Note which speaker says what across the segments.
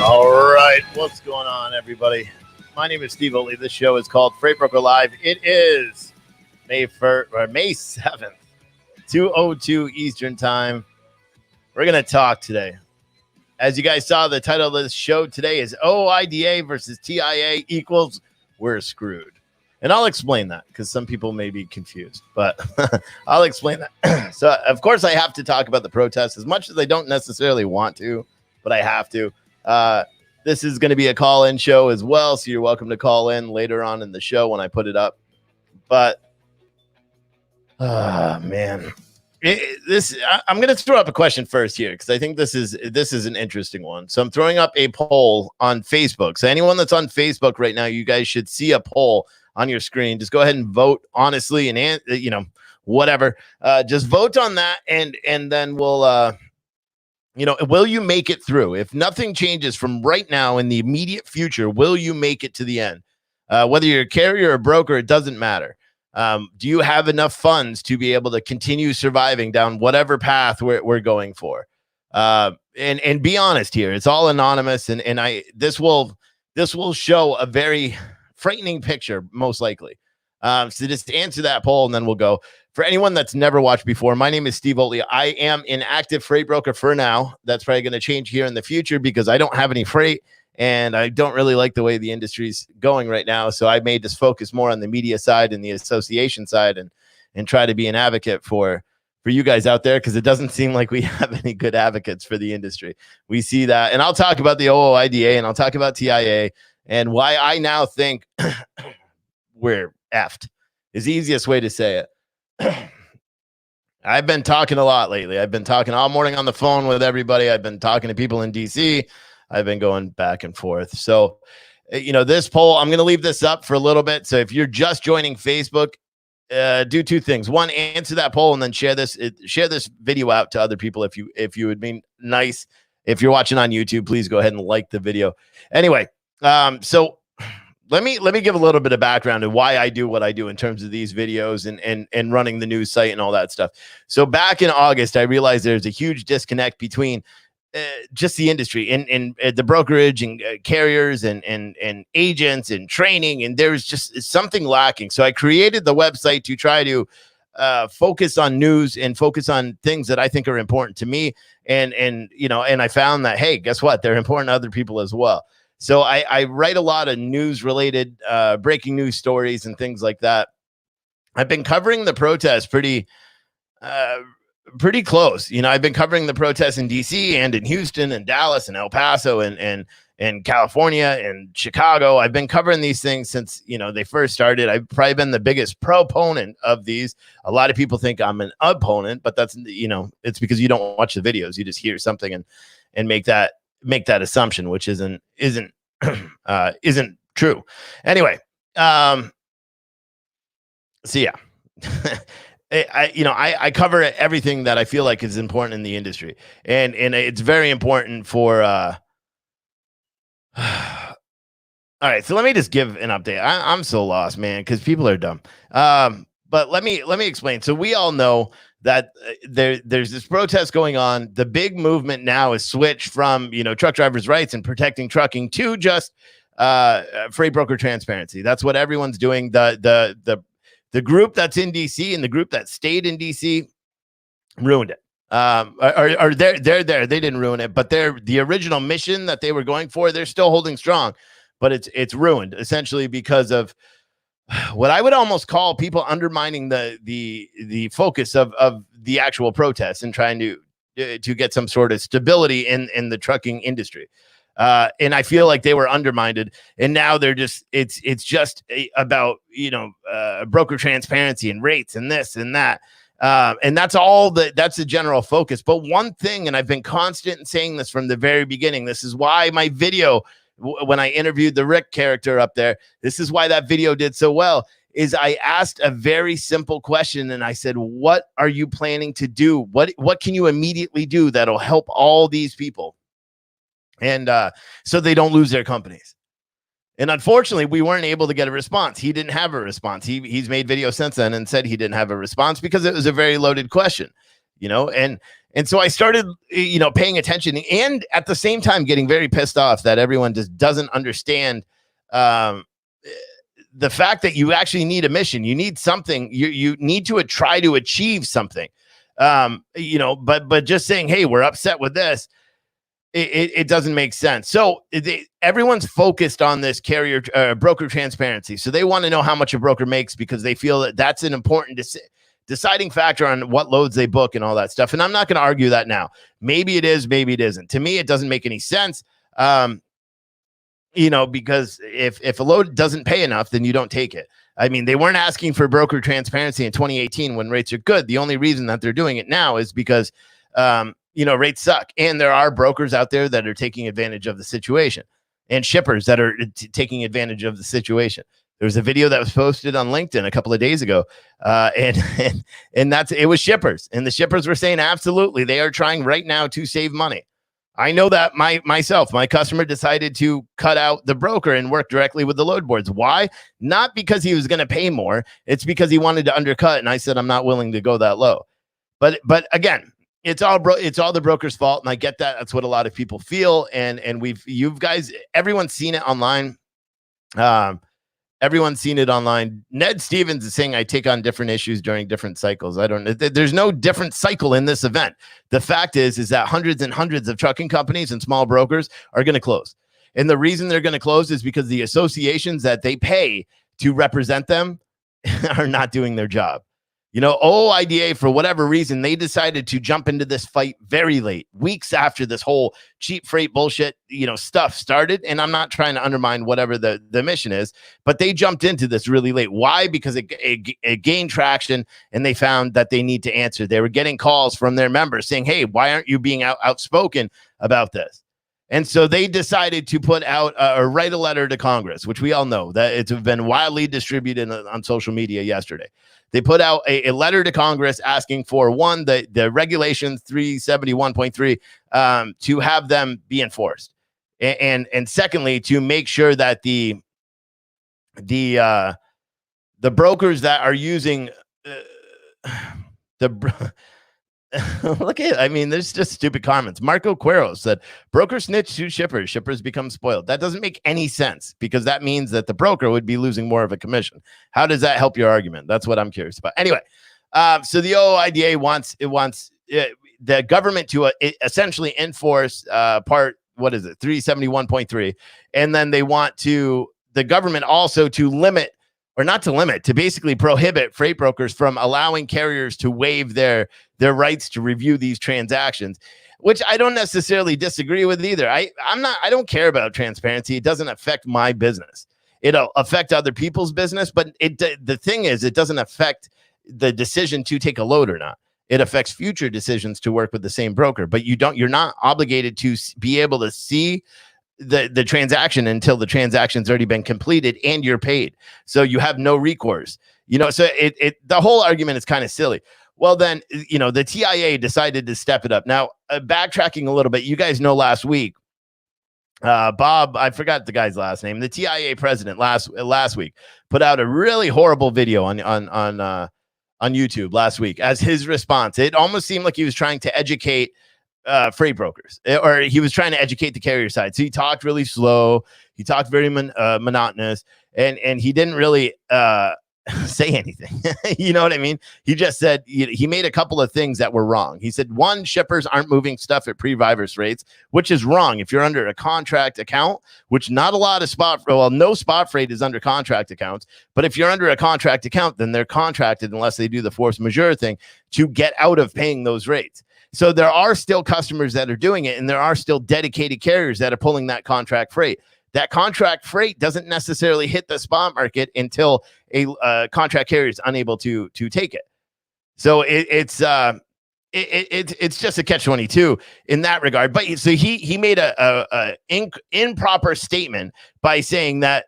Speaker 1: All right, what's going on, everybody? My name is Steve Oatley. This show is called Freight Broker Live. It is May 7th, 2:02 Eastern Time. We're going to talk today. As you guys saw, the title of this show today is OOIDA versus TIA equals we're screwed. And I'll explain that because some people may be confused, but I'll explain that. So, of course, I have to talk about the protests as much as I don't necessarily want to, but I have to. This is going to be a call-in show as well, so you're welcome to call in later on in the show when I put it up. But, man, I'm going to throw up a question first here because I think this is an interesting one. So I'm throwing up a poll on Facebook. So anyone that's on Facebook right now, you guys should see a poll on your screen. Just go ahead and vote honestly, and whatever. Just vote on that, and then we'll. Will you make it through? If nothing changes from right now in the immediate future, will you make it to the end? Whether you're a carrier or a broker, it doesn't matter. Do you have enough funds to be able to continue surviving down whatever path we're going for? And be honest here. It's all anonymous, and this will show a very frightening picture, most likely. So just answer that poll, and then we'll go. For anyone that's never watched before, my name is Steve Oatley. I am an active freight broker for now. That's probably going to change here in the future because I don't have any freight, and I don't really like the way the industry's going right now. So I may just focus more on the media side and the association side and try to be an advocate for you guys out there, because it doesn't seem like we have any good advocates for the industry. We see that. And I'll talk about the OOIDA, and I'll talk about TIA and why I now think we're effed is the easiest way to say it. I've been talking a lot lately. I've been talking all morning on the phone with everybody. I've been talking to people in DC. I've been going back and forth. So, this poll, I'm going to leave this up for a little bit. So if you're just joining Facebook, do two things. One, answer that poll, and then share this video out to other people. If you would be nice. If you're watching on YouTube, please go ahead and like the video. Anyway, so Let me give a little bit of background on why I do what I do in terms of these videos and running the news site and all that stuff. So back in August, I realized there's a huge disconnect between just the industry and the brokerage and carriers and agents and training, and there's just something lacking. So I created the website to try to focus on news and focus on things that I think are important to me. And I found that, hey, guess what? They're important to other people as well. So I write a lot of news-related breaking news stories and things like that. I've been covering the protests pretty close. I've been covering the protests in DC and in Houston and Dallas and El Paso and California and Chicago. I've been covering these things since, they first started. I've probably been the biggest proponent of these. A lot of people think I'm an opponent, but that's, it's because you don't watch the videos. You just hear something and make that assumption, which isn't true. Anyway, so yeah, I cover everything that I feel like is important in the industry, and it's very important for. All right, so let me just give an update. I'm so lost, man, because people are dumb. But let me explain. So we all know that there's this protest going on. The big movement now is switched from, truck drivers' rights and protecting trucking to just freight broker transparency. That's what everyone's doing. The group that's in DC and the group that stayed in DC ruined it. Or they're there. They didn't ruin it, but the original mission that they were going for, they're still holding strong, but it's ruined essentially because of what I would almost call people undermining the focus of the actual protests and trying to get some sort of stability in the trucking industry. And I feel like they were undermined, and now they're just it's just about broker transparency and rates and this and that, and that's the general focus. But one thing, and I've been constant in saying this from the very beginning, this is why my video when I interviewed the Rick character up there, this is why that video did so well, is I asked a very simple question, and I said, what are you planning to do? What can you immediately do that'll help all these people? And so they don't lose their companies. And unfortunately, we weren't able to get a response. He didn't have a response. He's made videos since then and said he didn't have a response because it was a very loaded question, and so I started, paying attention, and at the same time getting very pissed off that everyone just doesn't understand the fact that you actually need a mission. You need something. You need to try to achieve something. But just saying, hey, we're upset with this. It doesn't make sense. So everyone's focused on this broker transparency. So they want to know how much a broker makes because they feel that that's an important deciding factor on what loads they book and all that stuff. And I'm not going to argue that now. Maybe it is, maybe it isn't. To me, it doesn't make any sense. Because if a load doesn't pay enough, then you don't take it. I mean, they weren't asking for broker transparency in 2018 when rates are good. The only reason that they're doing it now is because rates suck. And there are brokers out there that are taking advantage of the situation and shippers that are taking advantage of the situation. There was a video that was posted on LinkedIn a couple of days ago. And it was shippers, and the shippers were saying, absolutely, they are trying right now to save money. I know that my customer decided to cut out the broker and work directly with the load boards. Why? Not because he was going to pay more. It's because he wanted to undercut. And I said, I'm not willing to go that low. But again, it's all the broker's fault. And I get that. That's what a lot of people feel. And everyone's seen it online. Everyone's seen it online. Ned Stevens is saying I take on different issues during different cycles. There's no different cycle in this event. The fact is that hundreds and hundreds of trucking companies and small brokers are going to close. And the reason they're going to close is because the associations that they pay to represent them are not doing their job. OOIDA, for whatever reason, they decided to jump into this fight very late, weeks after this whole cheap freight bullshit, stuff started. And I'm not trying to undermine whatever the mission is, but they jumped into this really late. Why? Because it gained traction, and they found that they need to answer. They were getting calls from their members saying, hey, why aren't you being outspoken about this? And so they decided to put out or write a letter to Congress, which we all know that it's been widely distributed on social media yesterday. They put out a letter to Congress asking for, one, the regulations 371.3 to have them be enforced. And secondly, to make sure that the brokers that are using there's just stupid comments. Marco Cuero said, broker snitch to shippers. Shippers become spoiled. That doesn't make any sense, because that means that the broker would be losing more of a commission. How does that help your argument? That's what I'm curious about. Anyway, so the OOIDA wants the government to essentially enforce part, 371.3. And then they want the government also to limit, or not to limit, to basically prohibit freight brokers from allowing carriers to waive their rights to review these transactions, which I don't necessarily disagree with either. I don't care about transparency. It doesn't affect my business. It'll affect other people's business, but the thing is, it doesn't affect the decision to take a load or not. It affects future decisions to work with the same broker, but you're not obligated to be able to see the transaction until the transaction's already been completed and you're paid. So you have no recourse, so the whole argument is kind of silly. Well, then, the TIA decided to step it up. Now, backtracking a little bit, you guys know last week, Bob, I forgot the guy's last name, the TIA president last week put out a really horrible video on YouTube last week as his response. It almost seemed like he was trying to educate freight brokers, or he was trying to educate the carrier side. So he talked really slow. He talked very monotonous, and he didn't really say anything. You know what I mean? He just said, he made a couple of things that were wrong. He said, one, shippers aren't moving stuff at pre-virus rates, which is wrong. If you're under a contract account, which not a lot of no spot freight is under contract accounts, but if you're under a contract account, then they're contracted, unless they do the force majeure thing, to get out of paying those rates. So there are still customers that are doing it, and there are still dedicated carriers that are pulling that contract freight. That contract freight doesn't necessarily hit the spot market until a contract carrier is unable to take it. So it's just a catch-22 in that regard. But so he made a improper statement by saying that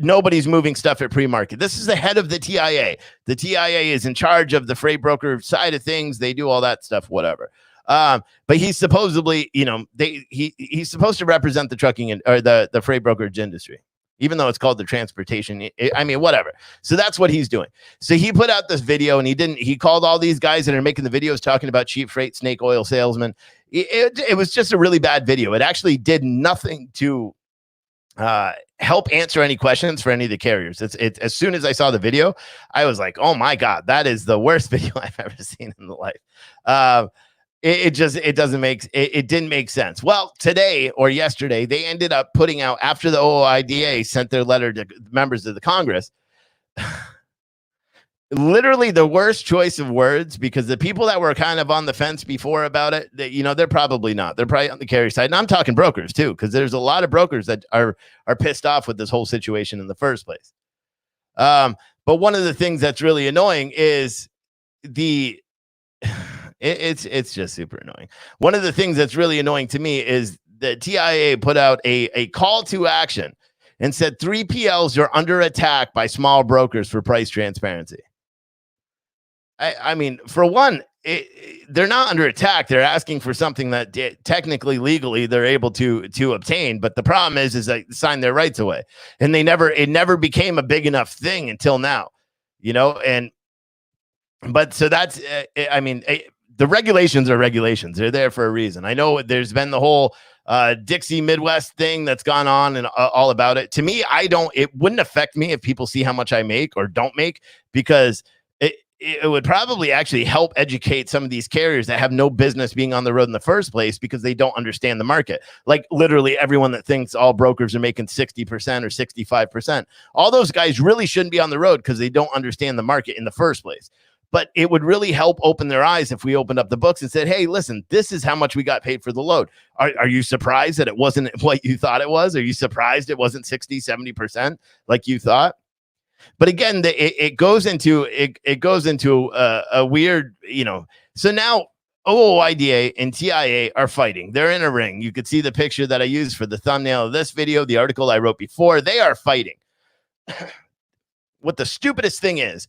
Speaker 1: nobody's moving stuff at pre-market. This is the head of the TIA. The TIA is in charge of the freight broker side of things. They do all that stuff, whatever. But he's supposedly, he's supposed to represent the trucking or the freight brokerage industry, even though it's called the transportation. I mean, whatever. So that's what he's doing. So he put out this video, and he called all these guys that are making the videos talking about cheap freight, snake oil salesmen. It was just a really bad video. It actually did nothing to help answer any questions for any of the carriers. It's as soon as I saw the video, I was like, oh my God, that is the worst video I've ever seen in the life. It didn't make sense. Well, today or yesterday, they ended up putting out, after the OOIDA sent their letter to members of the Congress, literally the worst choice of words, because the people that were kind of on the fence before about it, they're probably not. They're probably on the carrier side. And I'm talking brokers too, because there's a lot of brokers that are pissed off with this whole situation in the first place. But one of the things that's really annoying is it's just super annoying. One of the things that's really annoying to me is the TIA put out a call to action and said 3PLs are under attack by small brokers for price transparency. I mean, for one, they're not under attack. They're asking for something that technically, legally, they're able to obtain. But the problem is they sign their rights away, and it never became a big enough thing until now, But so that's, the regulations are regulations. They're there for a reason. I know there's been the whole Dixie Midwest thing that's gone on and all about it. To me, it wouldn't affect me if people see how much I make or don't make, because it would probably actually help educate some of these carriers that have no business being on the road in the first place because they don't understand the market. Like literally everyone that thinks all brokers are making 60% or 65%. All those guys really shouldn't be on the road because they don't understand the market in the first place. But it would really help open their eyes if we opened up the books and said, hey, listen, this is how much we got paid for the load. Are you surprised that it wasn't what you thought it was? Are you surprised it wasn't 60, 70% like you thought? But again, it goes into a weird, so now OOIDA and TIA are fighting. They're in a ring. You could see the picture that I used for the thumbnail of this video, the article I wrote before. They are fighting. What the stupidest thing is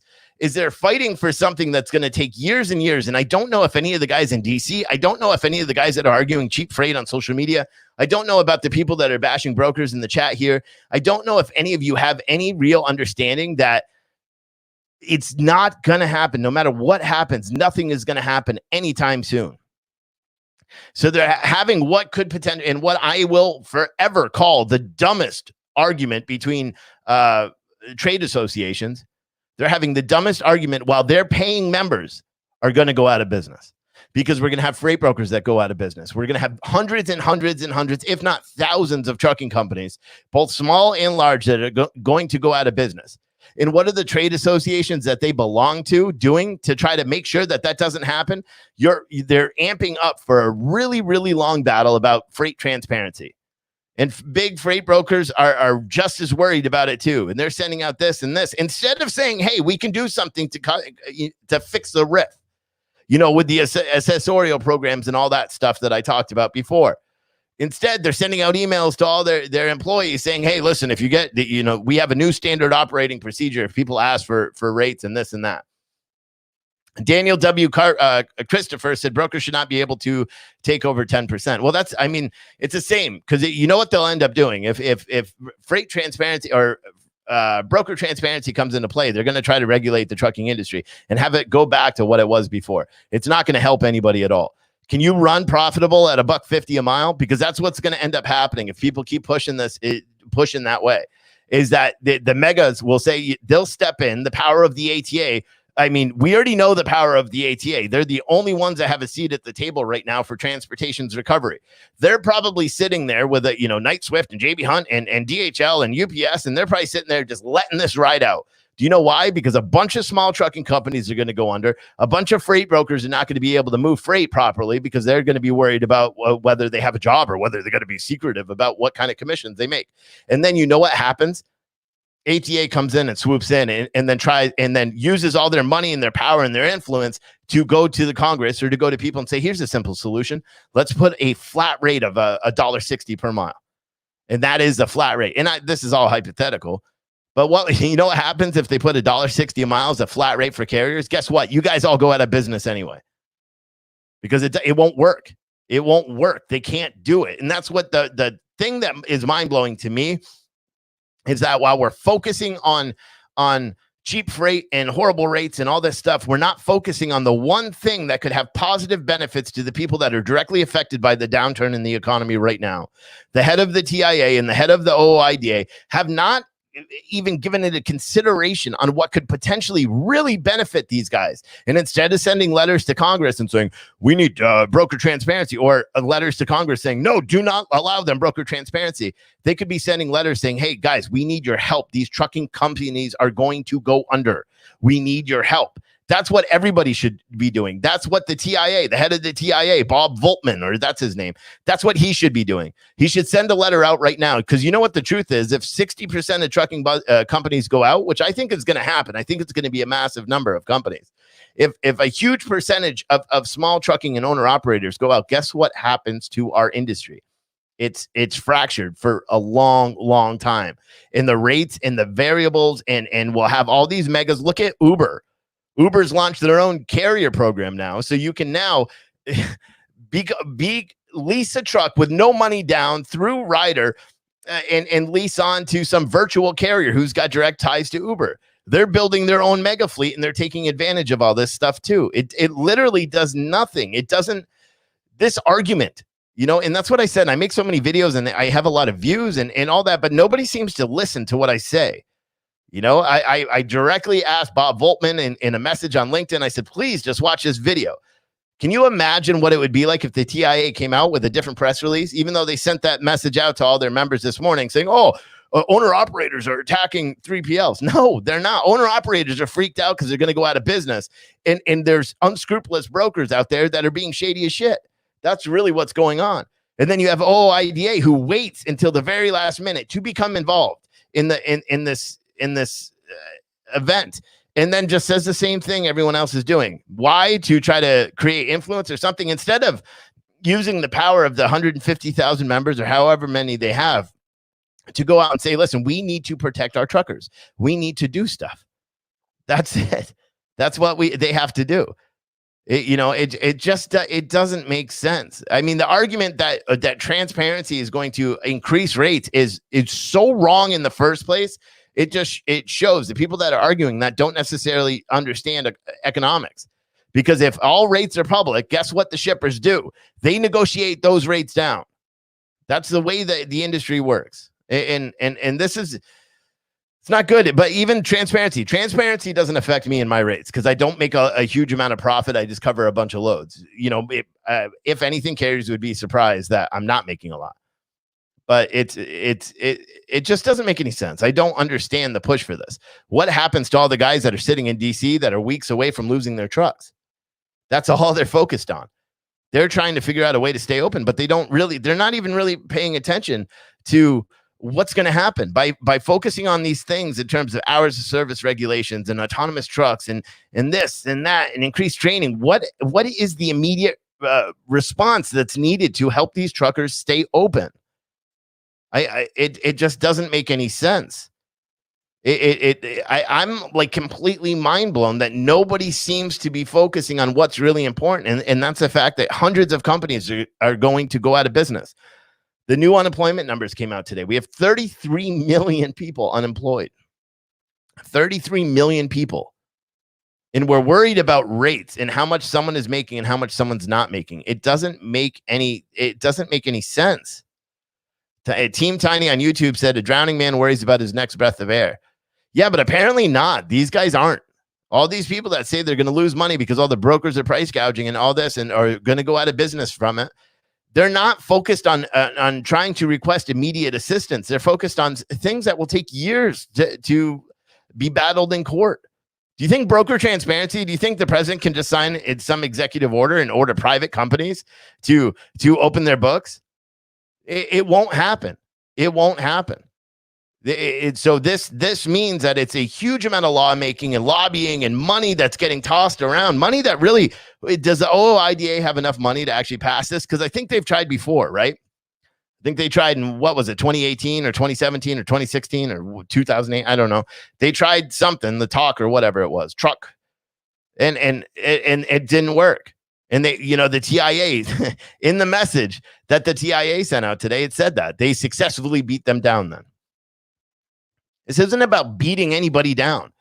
Speaker 1: they're fighting for something that's going to take years and years. And I don't know if any of the guys in DC, I don't know if any of the guys that are arguing cheap freight on social media, I don't know about the people that are bashing brokers in the chat here. I don't know if any of you have any real understanding that it's not going to happen. No matter what happens, nothing is going to happen anytime soon. So they're having what could potentially, and what I will forever call the dumbest argument between trade associations. They're having the dumbest argument while their paying members are going to go out of business, because we're going to have freight brokers that go out of business. We're going to have hundreds and hundreds and hundreds, if not thousands of trucking companies, both small and large, that are going to go out of business. And what are the trade associations that they belong to doing to try to make sure that doesn't happen? They're amping up for a really, really long battle about freight transparency. And big freight brokers are just as worried about it too. And they're sending out this and this instead of saying, hey, we can do something to fix the riff, with the accessorial programs and all that stuff that I talked about before. Instead, they're sending out emails to all their employees saying, hey, listen, if you get, we have a new standard operating procedure if people ask for rates and this and that. Daniel W. Christopher said brokers should not be able to take over 10%. Well, it's the same, because you know what they'll end up doing if freight transparency or broker transparency comes into play. They're going to try to regulate the trucking industry and have it go back to what it was before. It's not going to help anybody at all. Can you run profitable at $1.50 a mile? Because that's what's going to end up happening if people keep pushing that way. Is that the megas will say they'll step in, the power of the ATA. I mean, we already know the power of the ATA. They're the only ones that have a seat at the table right now for transportation's recovery. They're probably sitting there with Knight Swift and JB Hunt and DHL and UPS, and they're probably sitting there just letting this ride out. Do you know why? Because a bunch of small trucking companies are going to go under. A bunch of freight brokers are not going to be able to move freight properly because they're going to be worried about whether they have a job or whether they're going to be secretive about what kind of commissions they make. And then you know what happens? ATA comes in and swoops in and then tries and then uses all their money and their power and their influence to go to the Congress or to go to people and say, here's a simple solution. Let's put a flat rate of $1.60 per mile. And that is the flat rate. And this is all hypothetical. But what you know what happens if they put $1.60 a mile as a flat rate for carriers? Guess what? You guys all go out of business anyway. Because it won't work. It won't work. They can't do it. And that's what the thing that is mind-blowing to me is that while we're focusing on cheap freight and horrible rates and all this stuff, we're not focusing on the one thing that could have positive benefits to the people that are directly affected by the downturn in the economy right now. The head of the TIA and the head of the OOIDA have not even given it a consideration on what could potentially really benefit these guys. And instead of sending letters to Congress and saying, we need broker transparency, or letters to Congress saying, no, do not allow them broker transparency, they could be sending letters saying, hey, guys, we need your help. These trucking companies are going to go under. We need your help. That's what everybody should be doing. That's what the TIA, the head of the TIA, Bob Voltman, or that's his name, that's what he should be doing. He should send a letter out right now, because you know what the truth is? If 60% of trucking companies go out, which I think is going to happen, I think it's going to be a massive number of companies. If a huge percentage of small trucking and owner-operators go out, guess what happens to our industry? It's fractured for a long, long time. And the rates and the variables, and we'll have all these megas. Look at Uber. Uber's launched their own carrier program now. So you can now lease a truck with no money down through Ryder and lease on to some virtual carrier who's got direct ties to Uber. They're building their own mega fleet and they're taking advantage of all this stuff too. It literally does nothing. It doesn't, this argument, you know, and that's what I said. I make so many videos and I have a lot of views and all that, but nobody seems to listen to what I say. You know, I directly asked Bob Voltman in a message on LinkedIn. I said, please just watch this video. Can you imagine what it would be like if the TIA came out with a different press release, even though they sent that message out to all their members this morning saying, oh, owner operators are attacking 3PLs. No, they're not. Owner operators are freaked out because they're going to go out of business. And there's unscrupulous brokers out there that are being shady as shit. That's really what's going on. And then you have OOIDA who waits until the very last minute to become involved in this event, and then just says the same thing everyone else is doing. Why? To try to create influence or something, instead of using the power of the 150,000 members or however many they have to go out and say, listen, we need to protect our truckers. We need to do stuff. That's it. That's what they have to do. It doesn't make sense. I mean, the argument that transparency is going to increase rates is so wrong in the first place. It shows the people that are arguing that don't necessarily understand economics, because if all rates are public, guess what the shippers do? They negotiate those rates down. That's the way that the industry works. And this is, it's not good. But even transparency doesn't affect me and my rates, because I don't make a huge amount of profit. I just cover a bunch of loads. You know, if anything, carriers would be surprised that I'm not making a lot. But it just doesn't make any sense. I don't understand the push for this. What happens to all the guys that are sitting in DC that are weeks away from losing their trucks? That's all they're focused on. They're trying to figure out a way to stay open, but they're not even really paying attention to what's going to happen by focusing on these things in terms of hours of service regulations and autonomous trucks and this and that and increased training. What is the immediate response that's needed to help these truckers stay open? It just doesn't make any sense. I'm like completely mind blown that nobody seems to be focusing on what's really important. And that's the fact that hundreds of companies are going to go out of business. The new unemployment numbers came out today. We have 33 million people unemployed. 33 million people. And we're worried about rates and how much someone is making and how much someone's not making. It doesn't make any sense. Team Tiny on YouTube said a drowning man worries about his next breath of air. Yeah, but apparently not. These guys aren't. All these people that say they're going to lose money because all the brokers are price gouging and all this and are going to go out of business from it, they're not focused on trying to request immediate assistance. They're focused on things that will take years to be battled in court. Do you think broker transparency? Do you think the president can just sign some executive order and order private companies to open their books? It won't happen. It won't happen. So this means that it's a huge amount of lawmaking and lobbying and money that's getting tossed around. Money that really, does the OOIDA have enough money to actually pass this? Because I think they've tried before, right? I think they tried in, what was it, 2018 or 2017 or 2016 or 2008? I don't know. They tried something, the talk or whatever it was, truck, and it didn't work. And they, the TIA, in the message that the TIA sent out today, it said that they successfully beat them down. Then this isn't about beating anybody down.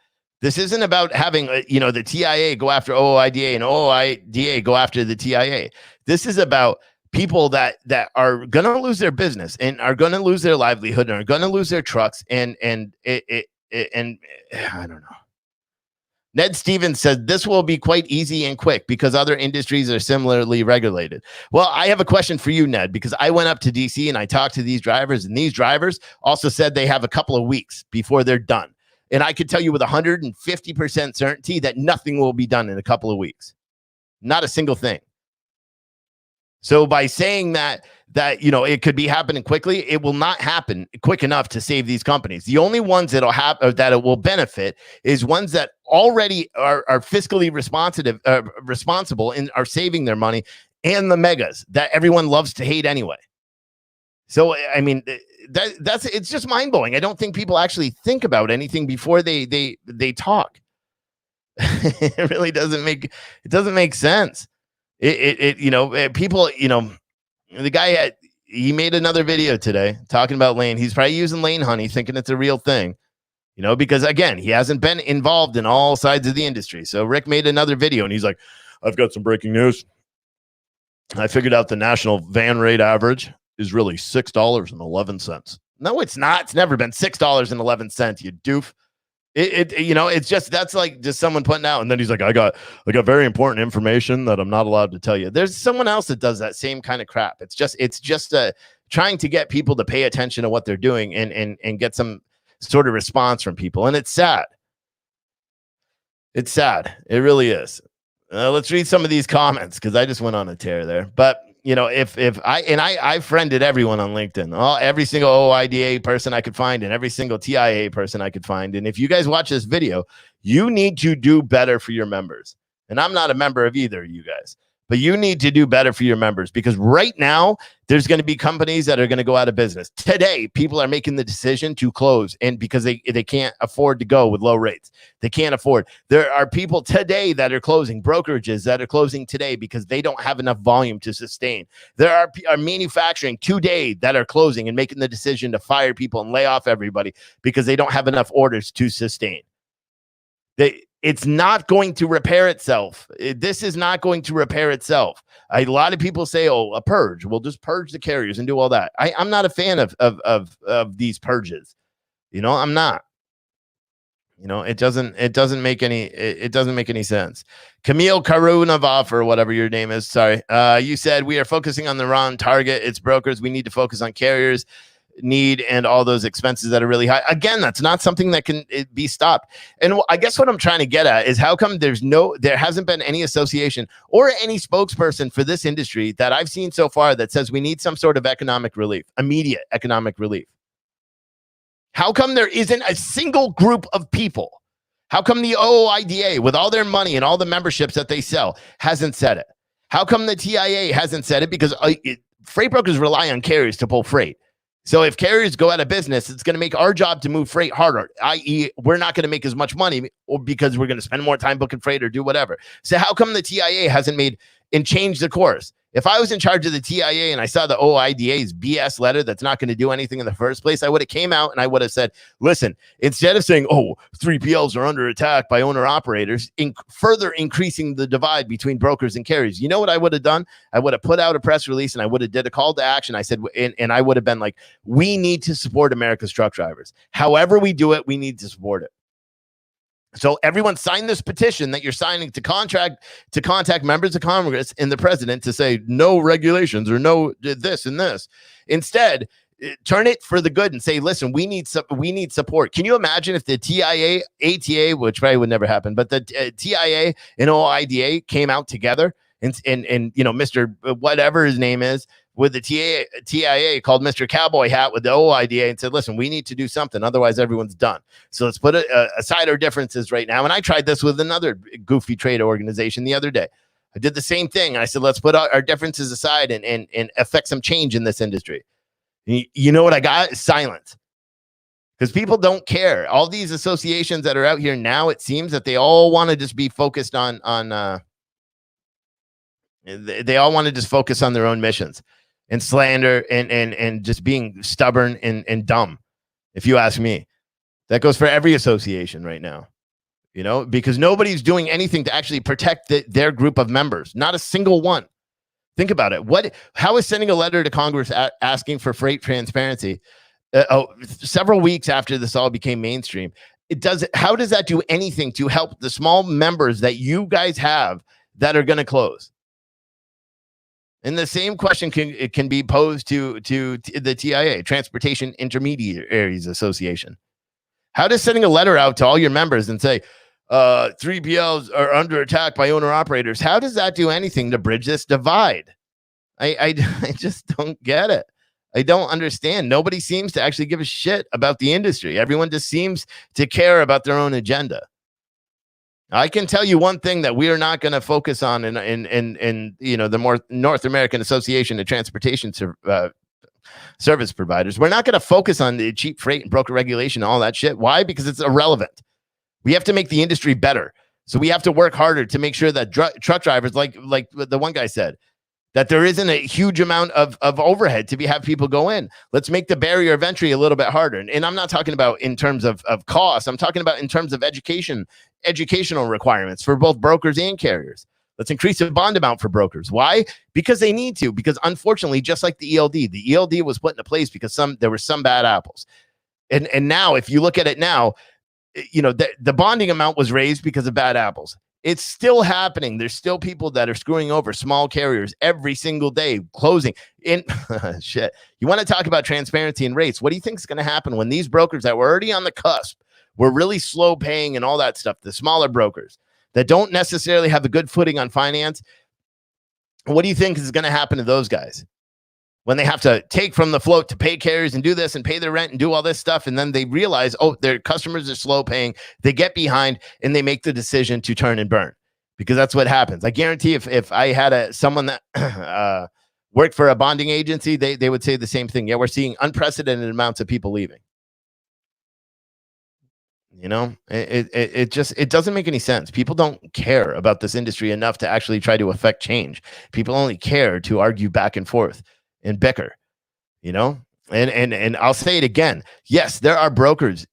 Speaker 1: This isn't about having the TIA go after OOIDA and OOIDA go after the TIA. This is about people that are going to lose their business and are going to lose their livelihood and are going to lose their trucks. And I don't know. Ned Stevens said this will be quite easy and quick because other industries are similarly regulated. Well, I have a question for you, Ned, because I went up to DC and I talked to these drivers, and these drivers also said they have a couple of weeks before they're done. And I could tell you with 150% certainty that nothing will be done in a couple of weeks. Not a single thing. So by saying that it could be happening quickly, it will not happen quick enough to save these companies. The only ones that it will benefit is ones that already are fiscally responsible and are saving their money, and the megas that everyone loves to hate anyway. So I mean, it's just mind blowing. I don't think people actually think about anything before they talk. It really doesn't make sense. People, the guy he made another video today talking about Lane. He's probably using Lane Honey, thinking it's a real thing, because again, he hasn't been involved in all sides of the industry. So Rick made another video and he's like, I've got some breaking news. I figured out the national van rate average is really $6.11. No, it's not. It's never been $6.11, you doof. It's just, that's like just someone putting out, and then he's like, I got very important information that I'm not allowed to tell you. There's someone else that does that same kind of crap. It's just trying to get people to pay attention to what they're doing and get some sort of response from people. And it's sad. It's sad. It really is. Let's read some of these comments because I just went on a tear there. But if I friended everyone on LinkedIn, every single OOIDA person I could find and every single TIA person I could find. And if you guys watch this video, you need to do better for your members. And I'm not a member of either of you guys, but you need to do better for your members, because right now there's going to be companies that are going to go out of business. Today, people are making the decision to close, and because they can't afford to go with low rates. They can't afford. There are people today that are closing, brokerages that are closing today because they don't have enough volume to sustain. There are manufacturing today that are closing and making the decision to fire people and lay off everybody because they don't have enough orders to sustain. It's not going to repair itself. This is not going to repair itself. A lot of people say, "Oh, a purge. We'll just purge the carriers and do all that." I'm not a fan of these purges. I'm not. It doesn't make any sense. Camille Karunavov, or whatever your name is. Sorry. You said we are focusing on the wrong target. It's brokers. We need to focus on carriers need and all those expenses that are really high. Again, that's not something that can be stopped. And I guess what I'm trying to get at is how come there hasn't been any association or any spokesperson for this industry that I've seen so far that says we need some sort of economic relief, immediate economic relief. How come there isn't a single group of people? How come the OOIDA, with all their money and all the memberships that they sell, hasn't said it? How come the TIA hasn't said it? Because freight brokers rely on carriers to pull freight. So if carriers go out of business, it's going to make our job to move freight harder, i.e. we're not going to make as much money, or because we're going to spend more time booking freight or do whatever. So how come the TIA hasn't made and changed the course? If I was in charge of the TIA and I saw the OOIDA's BS letter that's not going to do anything in the first place, I would have came out and I would have said, listen, instead of saying, 3PLs are under attack by owner-operators, further increasing the divide between brokers and carriers, you know what I would have done? I would have put out a press release and I would have did a call to action. I said, and I would have been like, we need to support America's truck drivers. However we do it, we need to support it. So everyone sign this petition that you're signing to contact members of Congress and the president to say no regulations or no this and this. Instead, turn it for the good and say, listen, we need support. Can you imagine if the TIA, ATA, which probably would never happen, but the TIA and OIDA came out together and Mr. whatever his name is with the TIA called Mr. Cowboy Hat with the OIDA and said, listen, we need to do something. Otherwise, everyone's done. So let's put aside our differences right now. And I tried this with another goofy trade organization the other day. I did the same thing. I said, let's put our differences aside and affect some change in this industry. You know what I got? Silence. Because people don't care. All these associations that are out here now, it seems that they all want to just be focused on they all want to just focus on their own missions and slander and just being stubborn and dumb. If you ask me, that goes for every association right now, because nobody's doing anything to actually protect their group of members. Not a single one. Think about it. How is sending a letter to Congress asking for freight transparency several weeks after this all became mainstream? How does that do anything to help the small members that you guys have that are going to close? And the same question can be posed to the TIA, Transportation Intermediaries Association. How does sending a letter out to all your members and say 3PLs are under attack by owner-operators, how does that do anything to bridge this divide? I just don't get it. I don't understand. Nobody seems to actually give a shit about the industry. Everyone just seems to care about their own agenda. I can tell you one thing that we are not going to focus on in the North American Association of Transportation Service Providers. We're not going to focus on the cheap freight and broker regulation and all that shit. Why? Because it's irrelevant. We have to make the industry better. So we have to work harder to make sure that truck drivers, like the one guy said, that there isn't a huge amount of overhead to have people go in. Let's make the barrier of entry a little bit harder. And I'm not talking about in terms of cost. I'm talking about in terms of educational requirements for both brokers and carriers. Let's increase the bond amount for brokers. Why? Because they need to. Because unfortunately, just like the ELD was put into place because there were some bad apples. And now, if you look at it now, the bonding amount was raised because of bad apples. It's still happening. There's still people that are screwing over small carriers every single day, closing in shit. You want to talk about transparency and rates? What do you think is going to happen when these brokers that were already on the cusp were really slow paying and all that stuff, the smaller brokers that don't necessarily have a good footing on finance? What do you think is going to happen to those guys when they have to take from the float to pay carriers and do this and pay their rent and do all this stuff? And then they realize, their customers are slow paying. They get behind and they make the decision to turn and burn, because that's what happens. I guarantee if I had someone that worked for a bonding agency, they would say the same thing. Yeah, we're seeing unprecedented amounts of people leaving. It doesn't make any sense. People don't care about this industry enough to actually try to affect change. People only care to argue back and forth and bicker, and I'll say it again. Yes, there are brokers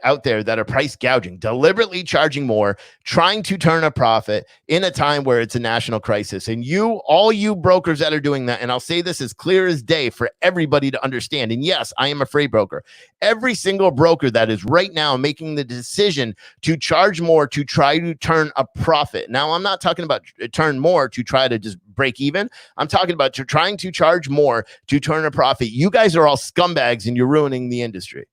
Speaker 1: out there that are price gouging, deliberately charging more, trying to turn a profit in a time where it's a national crisis. And all you brokers that are doing that, and I'll say this as clear as day for everybody to understand. And yes, I am a freight broker. Every single broker that is right now making the decision to charge more to try to turn a profit. Now, I'm not talking about turn more to try to just break even. I'm talking about trying to charge more to turn a profit. You guys are all scumbags and you're ruining the industry.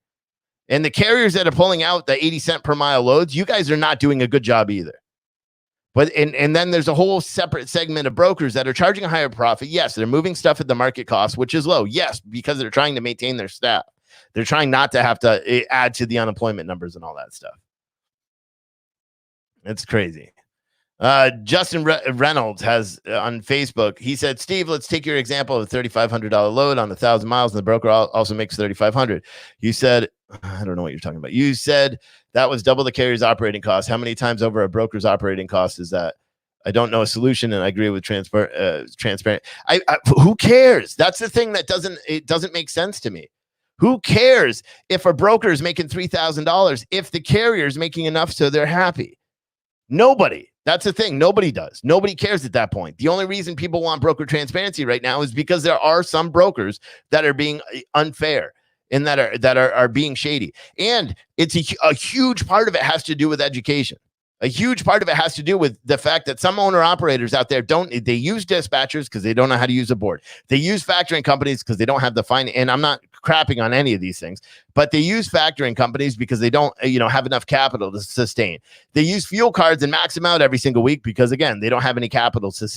Speaker 1: And the carriers that are pulling out the 80 cent per mile loads, you guys are not doing a good job either. But and then there's a whole separate segment of brokers that are charging a higher profit. Yes, they're moving stuff at the market cost, which is low. Yes, because they're trying to maintain their staff. They're trying not to have to add to the unemployment numbers and all that stuff. It's crazy. Justin Reynolds has on Facebook, he said, Steve, let's take your example of a $3,500 load on 1,000 miles, and the broker also makes $3,500. You said, I don't know what you're talking about. You said that was double the carrier's operating cost. How many times over a broker's operating cost is that? I don't know a solution, and I agree with transparent. Who cares? That's the thing that doesn't make sense to me. Who cares if a broker is making $3,000 if the carrier is making enough so they're happy? Nobody. That's the thing. Nobody does. Nobody cares at that point. The only reason people want broker transparency right now is because there are some brokers that are being unfair and that are being shady. And it's a huge part of it has to do with education. A huge part of it has to do with the fact that some owner operators out there they use dispatchers because they don't know how to use a board. They use factoring companies because they don't have the and I'm not crapping on any of these things, but they use factoring companies because they don't, have enough capital to sustain. They use fuel cards and max them out every single week because, again, they don't have any capital to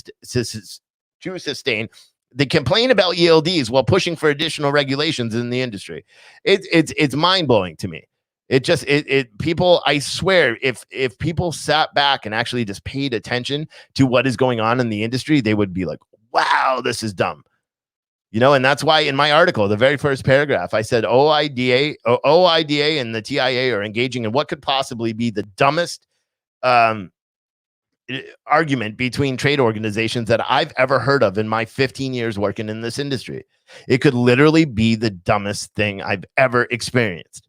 Speaker 1: sustain. They complain about ELDs while pushing for additional regulations in the industry. It's mind blowing to me. People, I swear, if people sat back and actually just paid attention to what is going on in the industry, they would be like, wow, this is dumb. And that's why in my article, the very first paragraph, I said OOIDA and the TIA are engaging in what could possibly be the dumbest argument between trade organizations that I've ever heard of in my 15 years working in this industry. It could literally be the dumbest thing I've ever experienced.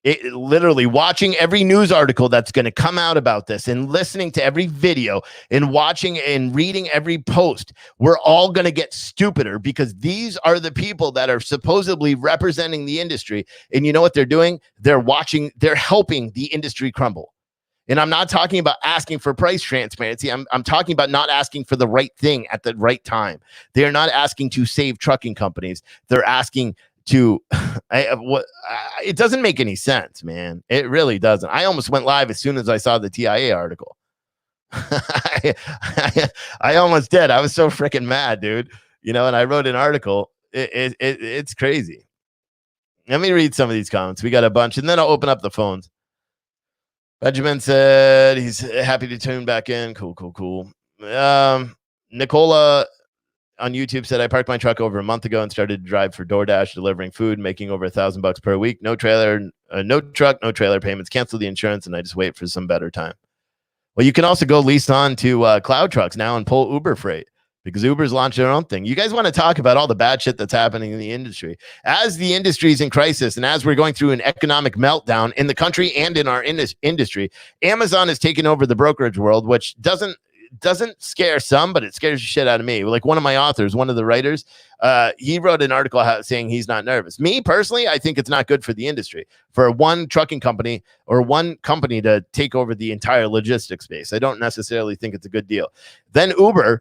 Speaker 1: It literally watching every news article that's going to come out about this and listening to every video and watching and reading every post, we're all going to get stupider because these are the people that are supposedly representing the industry. And you know what they're doing? They're helping the industry crumble. And I'm not talking about asking for price transparency. I'm talking about not asking for the right thing at the right time. They're not asking to save trucking companies. They're asking to it doesn't make any sense, man. It really doesn't. I almost went live as soon as I saw the TIA article. I almost did. I was so freaking mad, dude. And I wrote an article. It's crazy. Let me read some of these comments. We got a bunch, and then I'll open up the phones. Benjamin said he's happy to tune back in. Cool. Nicola on YouTube said, I parked my truck over a month ago and started to drive for DoorDash, delivering food, making over $1,000 per week. No trailer, no truck, no trailer payments. Cancel the insurance, and I just wait for some better time. Well, you can also go lease on to Cloud Trucks now and pull Uber freight because Uber's launched their own thing. You guys want to talk about all the bad shit that's happening in the industry. As the industry is in crisis and as we're going through an economic meltdown in the country and in our industry, Amazon has taken over the brokerage world, which doesn't scare some, but it scares the shit out of me. Like one of my authors, one of the writers, he wrote an article saying he's not nervous. Me personally, I think it's not good for the industry for one trucking company or one company to take over the entire logistics space. I don't necessarily think it's a good deal. Then Uber's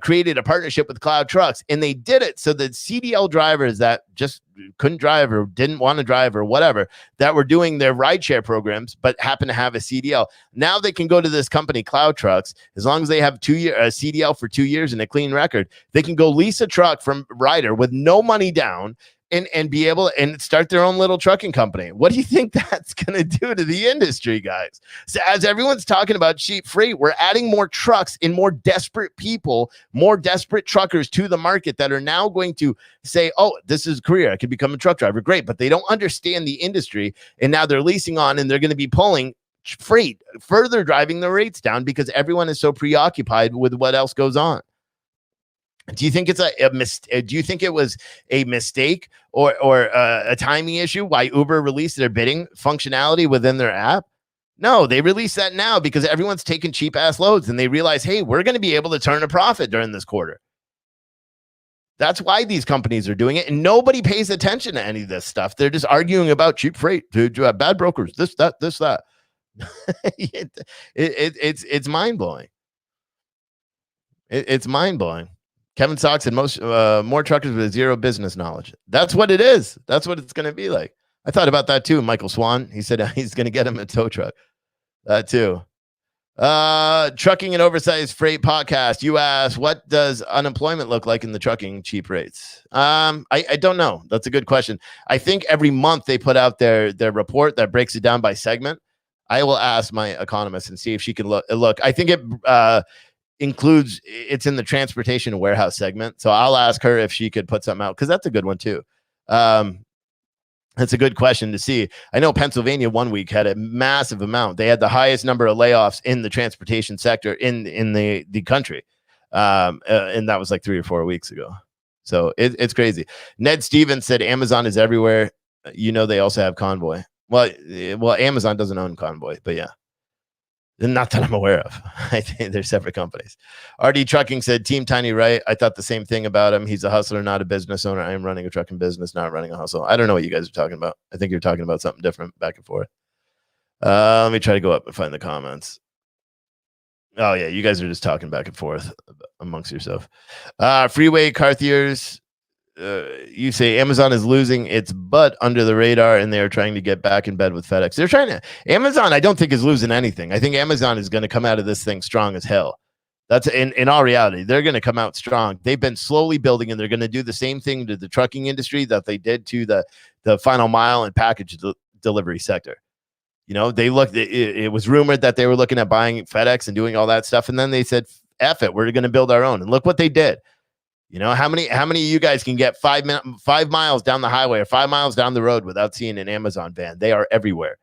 Speaker 1: created a partnership with Cloud Trucks, and they did it so that CDL drivers that just couldn't drive or didn't want to drive or whatever, that were doing their rideshare programs but happen to have a CDL. Now they can go to this company, Cloud Trucks, as long as they have a CDL for 2 years and a clean record. They can go lease a truck from Ryder with no money down and be able and start their own little trucking company. What do you think that's going to do to the industry, guys? So as everyone's talking about cheap freight, we're adding more trucks and more desperate people, more desperate truckers to the market that are now going to say, oh, this is a career. I could become a truck driver. Great. But they don't understand the industry. And now they're leasing on and they're going to be pulling freight, further driving the rates down because everyone is so preoccupied with what else goes on. Do you think it's do you think it was a mistake or a timing issue why Uber released their bidding functionality within their app? No, they released that now because everyone's taking cheap ass loads and they realize, hey, we're going to be able to turn a profit during this quarter. That's why these companies are doing it, and nobody pays attention to any of this stuff. They're just arguing about cheap freight, bad brokers, this, that. It's mind blowing. It's mind blowing. Kevin Sock said more truckers with zero business knowledge. That's what it is. That's what it's going to be like. I thought about that too. Michael Swan, he said he's going to get him a tow truck. That too. Trucking and Oversized Freight podcast. You asked, what does unemployment look like in the trucking cheap rates? I don't know. That's a good question. I think every month they put out their report that breaks it down by segment. I will ask my economist and see if she can look. I think it includes, it's in the transportation and warehouse segment. So I'll ask her if she could put something out because that's a good one too. That's a good question to see. I know Pennsylvania 1 week had a massive amount. They had the highest number of layoffs in the transportation sector in the country. And that was like 3 or 4 weeks ago. So it's crazy. Ned Stevens said Amazon is everywhere. They also have Convoy. Well, Amazon doesn't own Convoy, but yeah. Not that I'm aware of. I think they're separate companies. RD Trucking said, Team Tiny Right. I thought the same thing about him. He's a hustler, not a business owner. I am running a trucking business, not running a hustle. I don't know what you guys are talking about. I think you're talking about something different back and forth. Let me try to go up and find the comments. Oh, yeah. You guys are just talking back and forth amongst yourself. Freeway Carthiers you say Amazon is losing its butt under the radar and they're trying to get back in bed with FedEx. They're trying to, Amazon, I don't think is losing anything. I think Amazon is going to come out of this thing strong as hell. That's in all reality. They're going to come out strong. They've been slowly building, and they're going to do the same thing to the trucking industry that they did to the final mile and package delivery sector. You know, they looked, it was rumored that they were looking at buying FedEx and doing all that stuff. And then they said, F it, we're going to build our own. And look what they did. You know, how many of you guys can get 5 miles down the highway or 5 miles down the road without seeing an Amazon van? They are everywhere.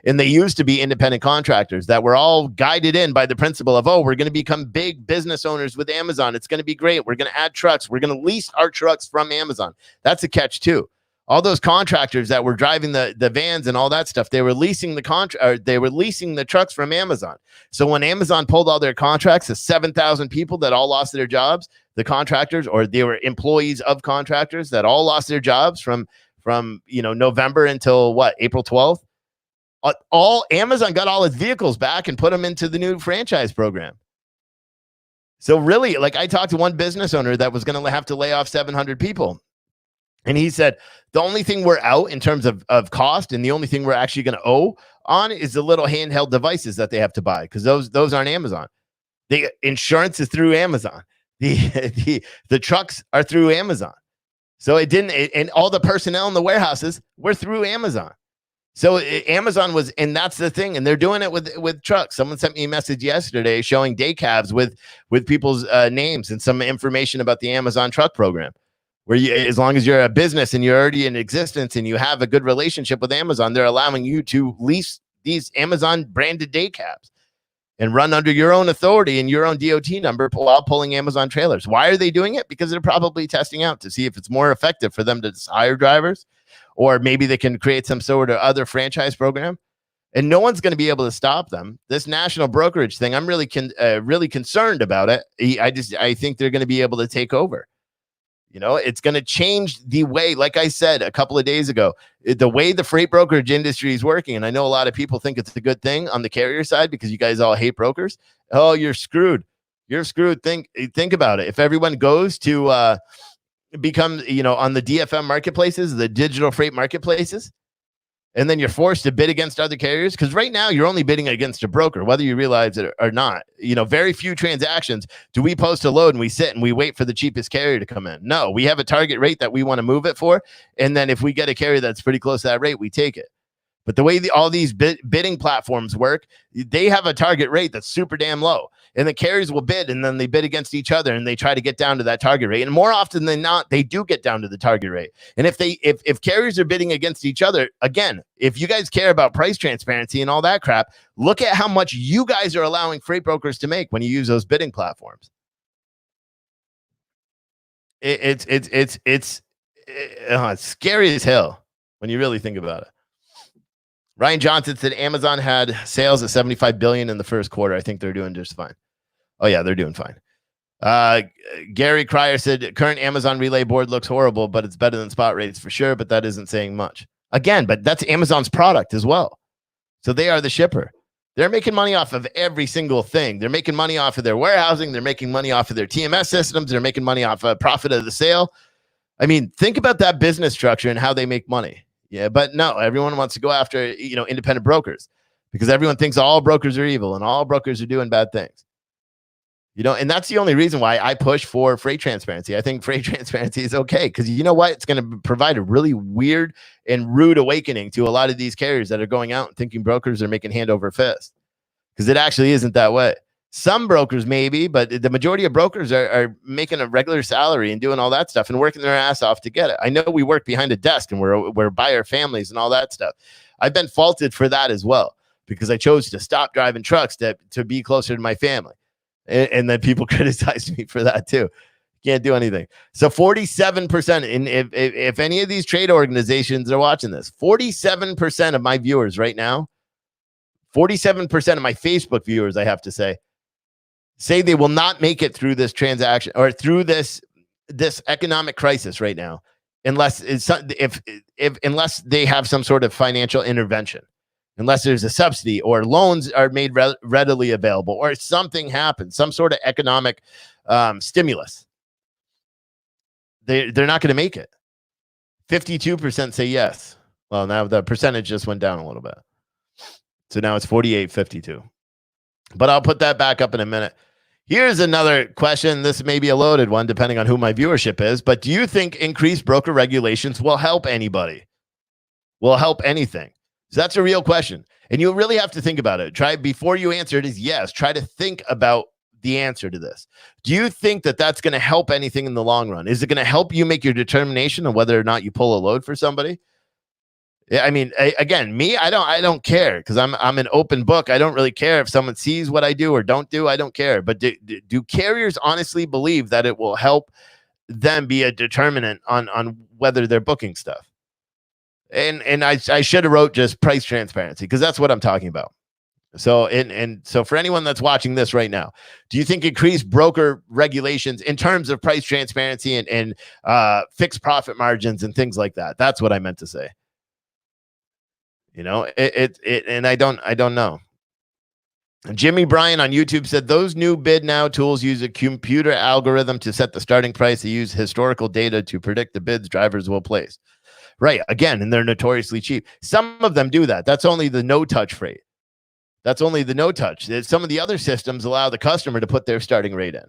Speaker 1: And they used to be independent contractors that were all guided in by the principle of, oh, we're going to become big business owners with Amazon. It's going to be great. We're going to add trucks. We're going to lease our trucks from Amazon. That's a catch too. All those contractors that were driving the vans and all that stuff, they were leasing the trucks from Amazon. So when Amazon pulled all their contracts, the 7,000 people that all lost their jobs, the contractors, or they were employees of contractors that all lost their jobs from November until April 12th. All Amazon got all its vehicles back and put them into the new franchise program. So really, like, I talked to one business owner that was going to have to lay off 700 people. And he said, the only thing we're out in terms of cost, and the only thing we're actually going to owe on is the little handheld devices that they have to buy, because those aren't Amazon. The insurance is through Amazon. The trucks are through Amazon. So and all the personnel in the warehouses were through Amazon. So Amazon was, and that's the thing, and they're doing it with trucks. Someone sent me a message yesterday showing day cabs with people's names and some information about the Amazon truck program, where as long as you're a business and you're already in existence and you have a good relationship with Amazon, they're allowing you to lease these Amazon branded day cabs and run under your own authority and your own DOT number while pulling Amazon trailers. Why are they doing it? Because they're probably testing out to see if it's more effective for them to hire drivers, or maybe they can create some sort of other franchise program. And no one's going to be able to stop them. This national brokerage thing, I'm really concerned about it. I think they're going to be able to take over. You know, it's going to change the way, like I said a couple of days ago, the way the freight brokerage industry is working. And I know a lot of people think it's a good thing on the carrier side because you guys all hate brokers. Oh, you're screwed. You're screwed. Think about it. If everyone goes to become, on the DFM marketplaces, the digital freight marketplaces, and then you're forced to bid against other carriers, because right now you're only bidding against a broker, whether you realize it or not. Very few transactions do we post a load and we sit and we wait for the cheapest carrier to come in. No, we have a target rate that we want to move it for. And then if we get a carrier that's pretty close to that rate, we take it. But the way all these bidding platforms work, they have a target rate that's super damn low. And the carriers will bid, and then they bid against each other, and they try to get down to that target rate. And more often than not, they do get down to the target rate. And if carriers are bidding against each other, again, if you guys care about price transparency and all that crap, look at how much you guys are allowing freight brokers to make when you use those bidding platforms. It's scary as hell when you really think about it. Ryan Johnson said Amazon had sales at $75 billion in the first quarter. I think they're doing just fine. Oh yeah, they're doing fine. Gary Cryer said current Amazon Relay board looks horrible, but it's better than spot rates for sure. But that isn't saying much. Again, but that's Amazon's product as well. So they are the shipper. They're making money off of every single thing. They're making money off of their warehousing. They're making money off of their TMS systems. They're making money off of profit of the sale. I mean, think about that business structure and how they make money. Yeah, but no, everyone wants to go after, independent brokers, because everyone thinks all brokers are evil and all brokers are doing bad things. And that's the only reason why I push for freight transparency. I think freight transparency is okay, because you know what? It's going to provide a really weird and rude awakening to a lot of these carriers that are going out and thinking brokers are making hand over fist, because it actually isn't that way. Some brokers maybe, but the majority of brokers are making a regular salary and doing all that stuff and working their ass off to get it. I know we work behind a desk and we're by our families and all that stuff. I've been faulted for that as well, because I chose to stop driving trucks to be closer to my family. And then people criticized me for that too. Can't do anything. So 47%, and if any of these trade organizations are watching this, 47% of my viewers right now, 47% of my Facebook viewers, I have to say they will not make it through this transaction or through this economic crisis right now, unless unless they have some sort of financial intervention, unless there's a subsidy or loans are made readily available, or something happens, some sort of economic stimulus. they're not going to make it. 52% say yes. Well, now the percentage just went down a little bit. So now it's 48-52. But I'll put that back up in a minute. Here's another question. This may be a loaded one, depending on who my viewership is. But do you think increased broker regulations will help anybody? Will help anything? So that's a real question. And you really have to think about it. Try before you answer it is yes. Try to think about the answer to this. Do you think that that's going to help anything in the long run? Is it going to help you make your determination on whether or not you pull a load for somebody? I mean, again, me, I don't care because I'm an open book. I don't really care if someone sees what I do or don't do. I don't care. But do carriers honestly believe that it will help them be a determinant on whether they're booking stuff? And I should have wrote just price transparency because that's what I'm talking about. So so for anyone that's watching this right now, do you think increased broker regulations in terms of price transparency and fixed profit margins and things like that? That's what I meant to say. You know, and I don't know. Jimmy Bryan on YouTube said those new bid now tools use a computer algorithm to set the starting price. They use historical data to predict the bids drivers will place. Right. Again, and they're notoriously cheap. Some of them do that. That's only the no-touch freight. That's only the no-touch. Some of the other systems allow the customer to put their starting rate in.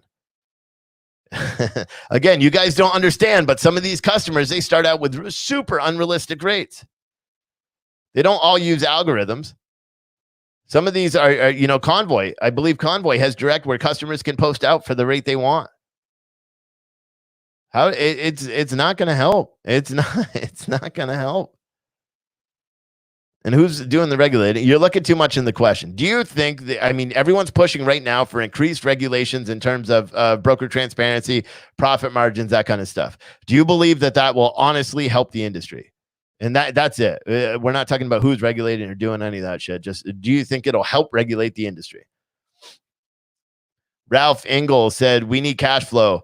Speaker 1: Again, you guys don't understand, but some of these customers, they start out with super unrealistic rates. They don't all use algorithms. Some of these are Convoy. I believe Convoy has direct where customers can post out for the rate they want. How it's not going to help. It's not going to help. And who's doing the regulating? You're looking too much in the question. Do you think that, everyone's pushing right now for increased regulations in terms of broker transparency, profit margins, that kind of stuff. Do you believe that will honestly help the industry? And that's it. We're not talking about who's regulating or doing any of that shit. Just do you think it'll help regulate the industry? Ralph Engel said, we need cash flow.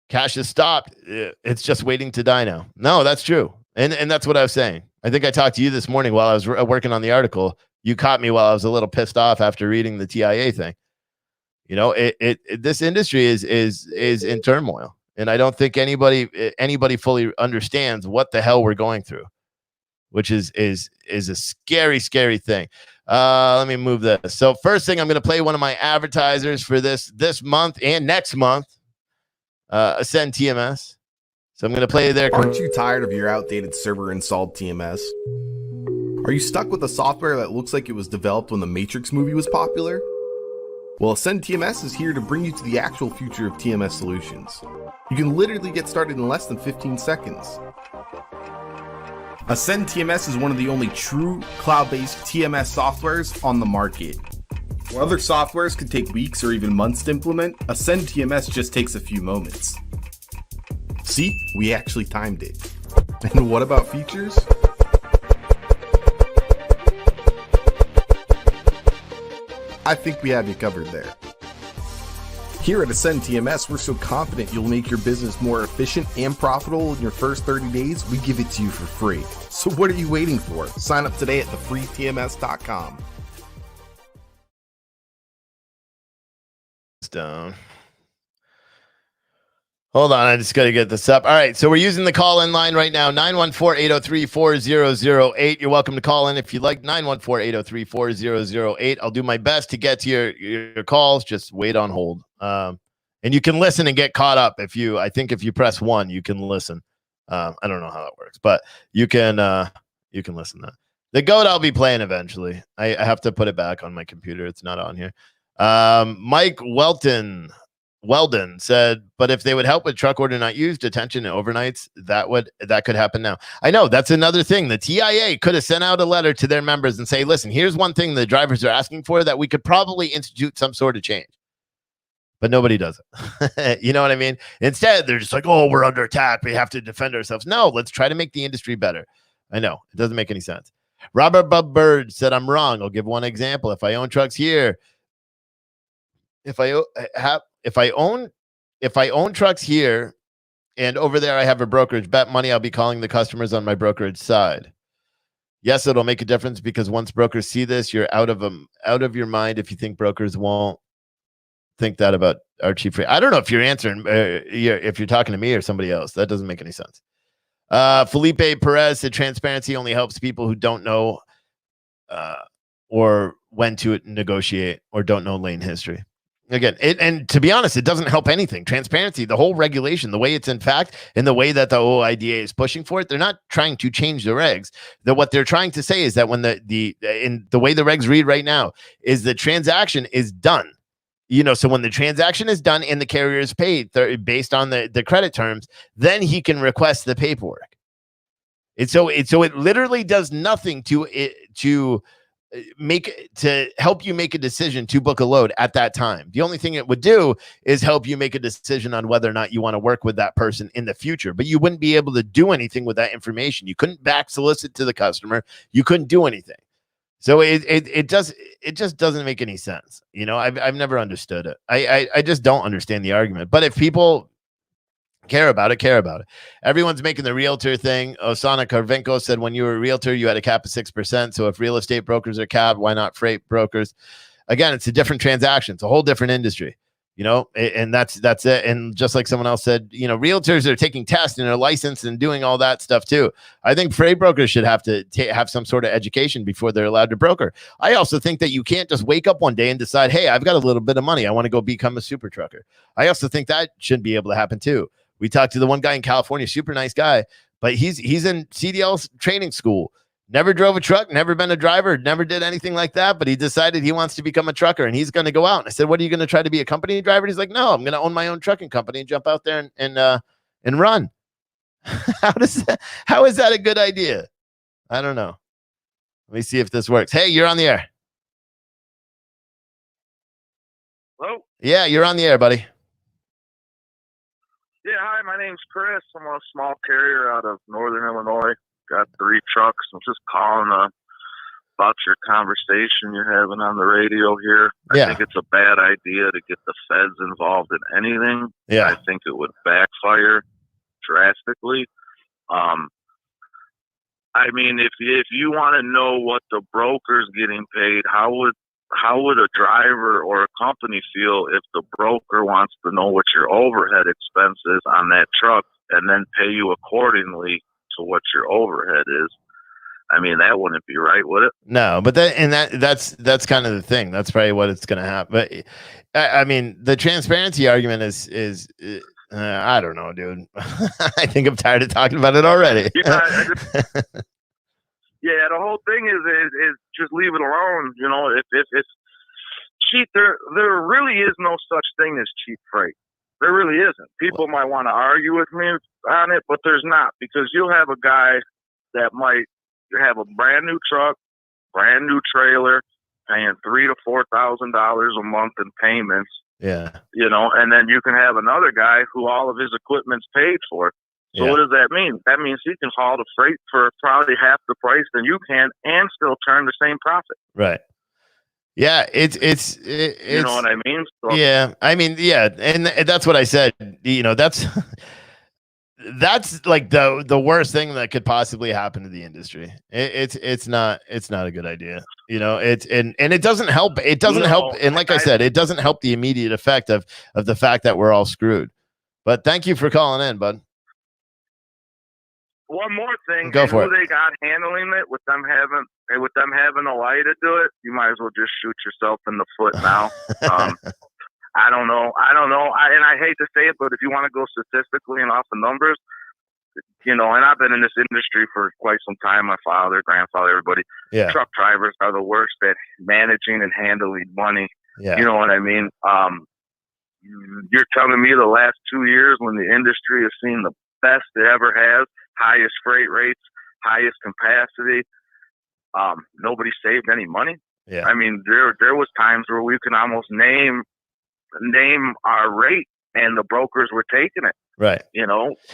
Speaker 1: Cash is stopped. It's just waiting to die now. No, that's true. And that's what I was saying. I think I talked to you this morning while I was working on the article. You caught me while I was a little pissed off after reading the TIA thing. You know, this industry is in turmoil. And I don't think anybody fully understands what the hell we're going through, which is a scary, scary thing. Let me move this. So first thing, I'm going to play one of my advertisers for this month and next month, Ascend TMS. So I'm going to play there.
Speaker 2: Aren't you tired of your outdated server installed TMS? Are you stuck with a software that looks like it was developed when the Matrix movie was popular? Well, Ascend TMS is here to bring you to the actual future of TMS solutions. You can literally get started in less than 15 seconds. Ascend TMS is one of the only true cloud-based TMS softwares on the market. Where other softwares could take weeks or even months to implement, Ascend TMS just takes a few moments. See, we actually timed it. And what about features? I think we have you covered there. Here at Ascend TMS, we're so confident you'll make your business more efficient and profitable in your first 30 days, we give it to you for free. So what are you waiting for? Sign up today at thefreetms.com.
Speaker 1: Down. Hold on, I just got to get this up. All right, so we're using the call-in line right now, 914-803-4008. You're welcome to call in if you'd like, 914-803-4008. I'll do my best to get to your calls. Just wait on hold. And you can listen and get caught up. I think if you press 1, you can listen. I don't know how that works, but you can listen to that. The GOAT I'll be playing eventually. I have to put it back on my computer. It's not on here. Mike Weldon said, but if they would help with truck order not used, detention and overnights, that could happen now. I know that's another thing. The TIA could have sent out a letter to their members and say, listen, here's one thing the drivers are asking for that we could probably institute some sort of change. But nobody does it. You know what I mean? Instead, they're just like, oh, we're under attack. We have to defend ourselves. No, let's try to make the industry better. I know it doesn't make any sense. Robert Bub Bird said, I'm wrong. I'll give one example. If I own trucks here, if I own trucks here and over there I have a brokerage, bet money I'll be calling the customers on my brokerage side. Yes, it'll make a difference because once brokers see this, you're out of your mind if you think brokers won't think that about our chief. I don't know if you're answering, if you're talking to me or somebody else. That doesn't make any sense. Felipe Perez said transparency only helps people who don't know or when to negotiate or don't know lane history. Again, and to be honest, it doesn't help anything. Transparency, the whole regulation, the way it's in fact, and the way that the OOIDA is pushing for it, they're not trying to change the regs. What they're trying to say is that when in the way the regs read right now is the transaction is done. So when the transaction is done and the carrier is paid based on the credit terms, then he can request the paperwork. And so it literally does nothing to help you make a decision to book a load at that time. The only thing it would do is help you make a decision on whether or not you want to work with that person in the future, but you wouldn't be able to do anything with that information. You couldn't back solicit to the customer. You couldn't do anything. So it just doesn't make any sense. I've never understood it. I just don't understand the argument. But if people care about it. Everyone's making the realtor thing. Osana Karvenko said, when you were a realtor, you had a cap of 6%. So if real estate brokers are capped, why not freight brokers? Again, it's a different transaction. It's a whole different industry, and that's it. And just like someone else said, realtors are taking tests and are licensed and doing all that stuff too. I think freight brokers should have to have some sort of education before they're allowed to broker. I also think that you can't just wake up one day and decide, hey, I've got a little bit of money. I want to go become a super trucker. I also think that should be able to happen too. We talked to the one guy in California, super nice guy, but he's in CDL training school. Never drove a truck, never been a driver, never did anything like that, but he decided he wants to become a trucker and he's going to go out. And I said, what are you going to try to be, a company driver? And he's like, no, I'm going to own my own trucking company and jump out there and run. How is that a good idea? I don't know. Let me see if this works. Hey, you're on the air.
Speaker 3: Hello?
Speaker 1: Yeah, you're on the air, buddy.
Speaker 3: Yeah, hi, my name's Chris. I'm a small carrier out of Northern Illinois. Got 3 trucks. I'm just calling about your conversation you're having on the radio here.
Speaker 1: Yeah.
Speaker 3: I think it's a bad idea to get the feds involved in anything.
Speaker 1: Yeah.
Speaker 3: I think it would backfire drastically. I mean, if you want to know what the broker's getting paid, how would a driver or a company feel if the broker wants to know what your overhead expense is on that truck and then pay you accordingly to what your overhead is? I mean, that wouldn't be right, would it?
Speaker 1: No, but that's kind of the thing. That's probably what it's going to happen. But I mean, the transparency argument is I don't know, dude. I think I'm tired of talking about it already.
Speaker 3: Yeah, the whole thing is just leave it alone. If it's cheap, there really is no such thing as cheap freight. There really isn't. People might want to argue with me on it, but there's not, because you'll have a guy that might have a brand new truck, brand new trailer, paying $3,000 to $4,000 a month in payments.
Speaker 1: Yeah.
Speaker 3: And then you can have another guy who all of his equipment's paid for. So What does that mean? That means he can haul the freight for probably half the price than you can and still turn the same profit.
Speaker 1: Right. Yeah, it's
Speaker 3: you know what I mean? So,
Speaker 1: yeah, I mean, yeah, and that's what I said. That's like the worst thing that could possibly happen to the industry. It's not a good idea. And it doesn't help. It doesn't help. And like I said, it doesn't help the immediate effect of the fact that we're all screwed. But thank you for calling in, bud.
Speaker 3: One more thing.
Speaker 1: Go for it.
Speaker 3: They got handling it with them having OOIDA do it. You might as well just shoot yourself in the foot now. I don't know. And I hate to say it, but if you want to go statistically and off the numbers, and I've been in this industry for quite some time. My father, grandfather, everybody.
Speaker 1: Yeah.
Speaker 3: Truck drivers are the worst at managing and handling money.
Speaker 1: Yeah.
Speaker 3: You know what I mean? You're telling me the last 2 years, when the industry has seen the best it ever has, highest freight rates, highest capacity, nobody saved any money.
Speaker 1: Yeah.
Speaker 3: I mean, there was times where we can almost name our rate, and the brokers were taking it.
Speaker 1: Right.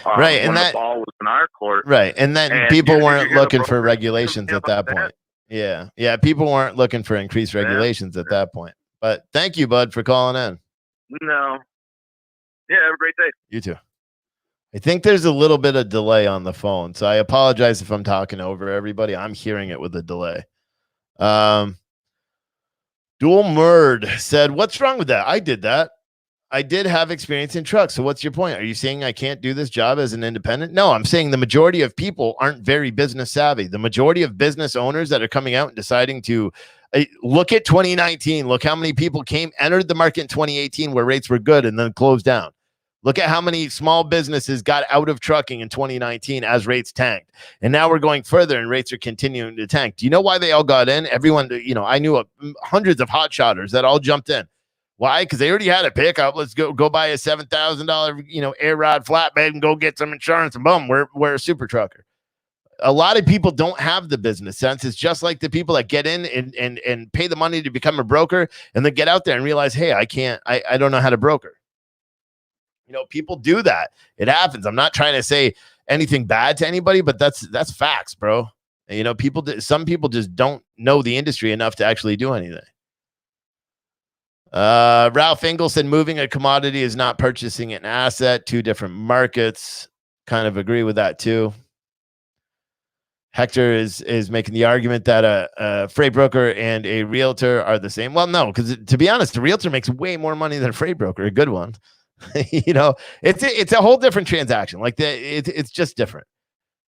Speaker 3: Right. And the ball was in our court.
Speaker 1: Right. And then people weren't looking for regulations at that point. Yeah. Yeah. People weren't looking for increased regulations at that point. But thank you, bud, for calling in.
Speaker 3: No. Yeah. Have a great day.
Speaker 1: You too. I think there's a little bit of delay on the phone, so I apologize if I'm talking over everybody. I'm hearing it with a delay. Dual Murd said, what's wrong with that? I did that. I did have experience in trucks. So what's your point? Are you saying I can't do this job as an independent? No, I'm saying the majority of people aren't very business savvy. The majority of business owners that are coming out and deciding to look at 2019, look how many people entered the market in 2018 where rates were good and then closed down. Look at how many small businesses got out of trucking in 2019 as rates tanked. And now we're going further and rates are continuing to tank. Do you know why they all got in? Everyone, I knew hundreds of hot shotters that all jumped in. Why? Because they already had a pickup. Let's go buy a $7,000, air rod flatbed and go get some insurance and boom, we're a super trucker. A lot of people don't have the business sense. It's just like the people that get in and pay the money to become a broker and then get out there and realize, hey, I don't know how to broker. People do that. It happens. I'm not trying to say anything bad to anybody, but that's facts, bro. Some people just don't know the industry enough to actually do anything. Ralph Engel said moving a commodity is not purchasing an asset. Two different markets. Kind of agree with that too. Hector is making the argument that a freight broker and a realtor are the same. Well, no, because to be honest, a realtor makes way more money than a freight broker, a good one. It's a whole different transaction. Like it's just different.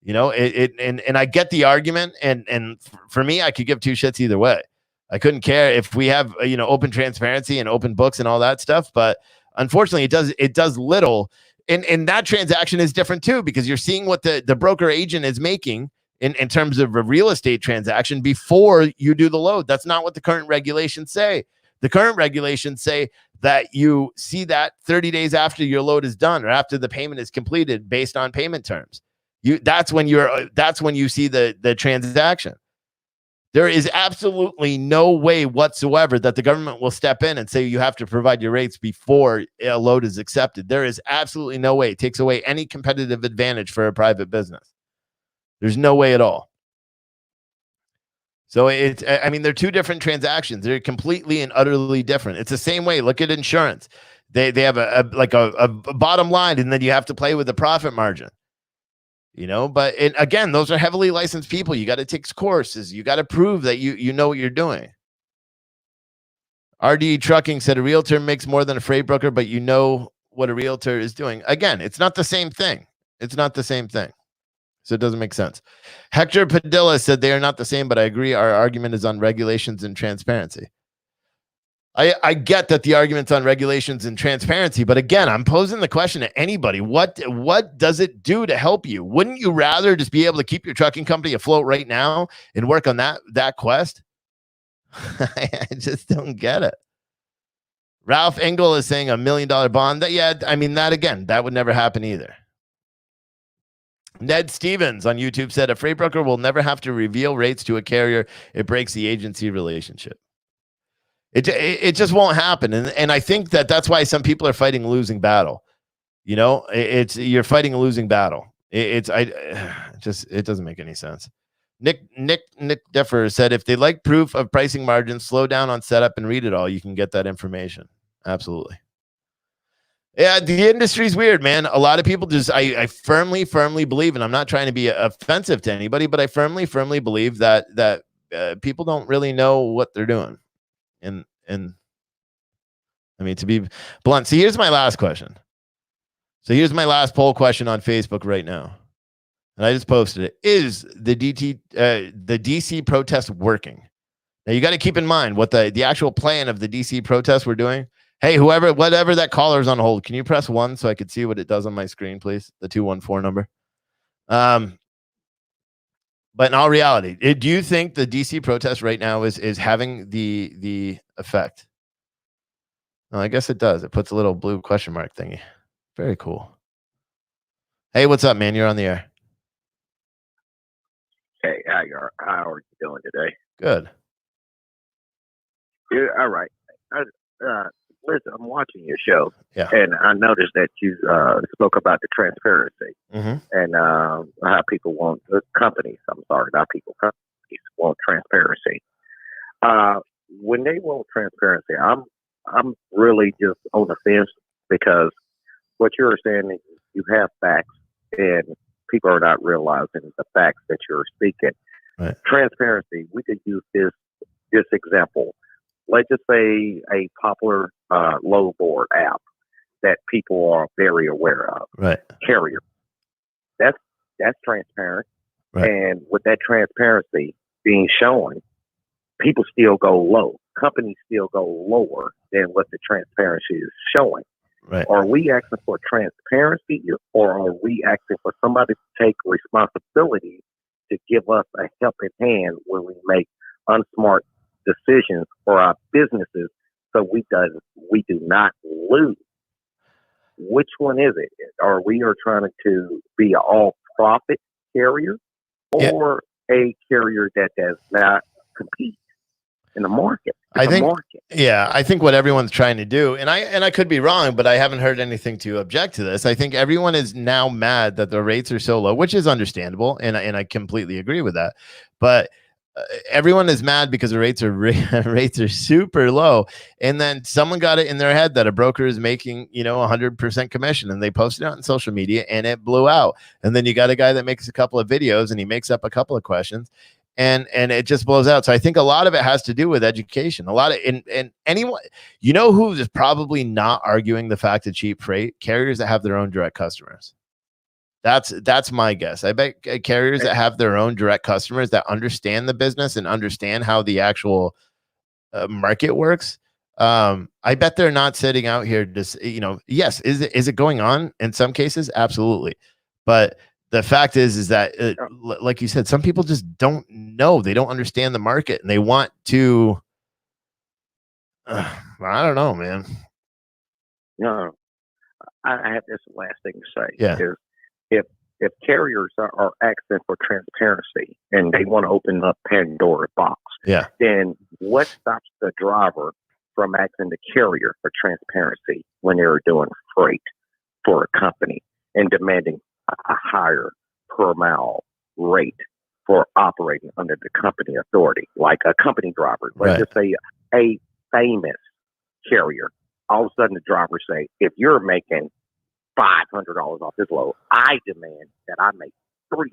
Speaker 1: And I get the argument, and for me, I could give two shits either way. I couldn't care if we have open transparency and open books and all that stuff, but unfortunately, it does little. And that transaction is different too, because you're seeing what the broker agent is making in terms of a real estate transaction before you do the load. That's not what the current regulations say. The current regulations say that you see that 30 days after your load is done or after the payment is completed based on payment terms. That's when you see the transaction. There is absolutely no way whatsoever that the government will step in and say you have to provide your rates before a load is accepted. There is absolutely no way. It takes away any competitive advantage for a private business. There's no way at all. So they're two different transactions. They're completely and utterly different. It's the same way. Look at insurance. They have a bottom line, and then you have to play with the profit margin. But again, those are heavily licensed people. You got to take courses. You got to prove that you know what you're doing. RD Trucking said a realtor makes more than a freight broker, but you know what a realtor is doing. Again, it's not the same thing. It's not the same thing. So it doesn't make sense. Hector Padilla said they are not the same, but I agree. Our argument is on regulations and transparency. I get that the argument's on regulations and transparency, but again, I'm posing the question to anybody. What does it do to help you? Wouldn't you rather just be able to keep your trucking company afloat right now and work on that quest? I just don't get it. Ralph Engel is saying $1 million bond. That would never happen either. Ned Stevens on YouTube said a freight broker will never have to reveal rates to a carrier. It breaks the agency relationship. It just won't happen. And I think that's why some people are fighting a losing battle. You're fighting a losing battle. It doesn't make any sense. Nick Deffer said if they like proof of pricing margins, slow down on setup and read it all. You can get that information. Absolutely. Yeah, the industry's weird, man. A lot of people I firmly believe, and I'm not trying to be offensive to anybody, but I firmly believe that people don't really know what they're doing. And to be blunt. So here's my last question. So here's my last poll question on Facebook right now. And I just posted it. Is the DC protest working? Now you got to keep in mind what the actual plan of the DC protest we're doing. Hey, whatever that caller's on hold, can you press 1 so I could see what it does on my screen, please? The 214 number. But in all reality, do you think the DC protest right now is having the effect? No, I guess it does. It puts a little blue question mark thingy. Very cool. Hey, what's up, man? You're on the air.
Speaker 4: Hey, how are you doing today?
Speaker 1: Good.
Speaker 4: Yeah, all right. Listen, I'm watching your show,
Speaker 1: yeah,
Speaker 4: and I noticed that you spoke about the transparency and how people want companies. I'm sorry, not people. Companies want transparency. When they want transparency, I'm really just on the fence because what you're saying is you have facts, and people are not realizing the facts that you're speaking.
Speaker 1: Right.
Speaker 4: Transparency. We could use this example. Let's just say a popular load board app. that people are very aware of.
Speaker 1: Right.
Speaker 4: Carrier. That's transparent.
Speaker 1: Right.
Speaker 4: And with that transparency being shown, people still go low. Companies still go lower than what the transparency is showing.
Speaker 1: Right.
Speaker 4: Are we asking for transparency, or are we asking for somebody to take responsibility to give us a helping hand when we make unsmart decisions for our businesses so we do not lose? Which one is it? Are we trying to be an all-profit carrier, or a carrier that does not compete in the market?
Speaker 1: I think what everyone's trying to do, and I could be wrong, but I haven't heard anything to object to this. I think everyone is now mad that the rates are so low, which is understandable, and I completely agree with that. But everyone is mad because the rates are super low, and then someone got it in their head that a broker is making 100% commission, and they posted it on social media, and it blew out. And then you got a guy that makes a couple of videos, and he makes up a couple of questions, and it just blows out. So I think a lot of it has to do with education. A lot of and anyone who is probably not arguing the fact of cheap freight, carriers that have their own direct customers. That's my guess. I bet carriers that have their own direct customers that understand the business and understand how the actual market works. I bet they're not sitting out here just, yes. Is it going on in some cases? Absolutely. But the fact is that like you said, some people just don't know. They don't understand the market, and they want to, I don't know, man.
Speaker 4: No, I have this last thing to say.
Speaker 1: Yeah.
Speaker 4: If carriers are asking for transparency and they want to open up Pandora's box, then what stops the driver from asking the carrier for transparency when they're doing freight for a company and demanding a higher per mile rate for operating under the company authority, like a company driver? Let's just say a famous carrier. All of a sudden, the driver say, if you're making $500 off this load, I demand that I make $300.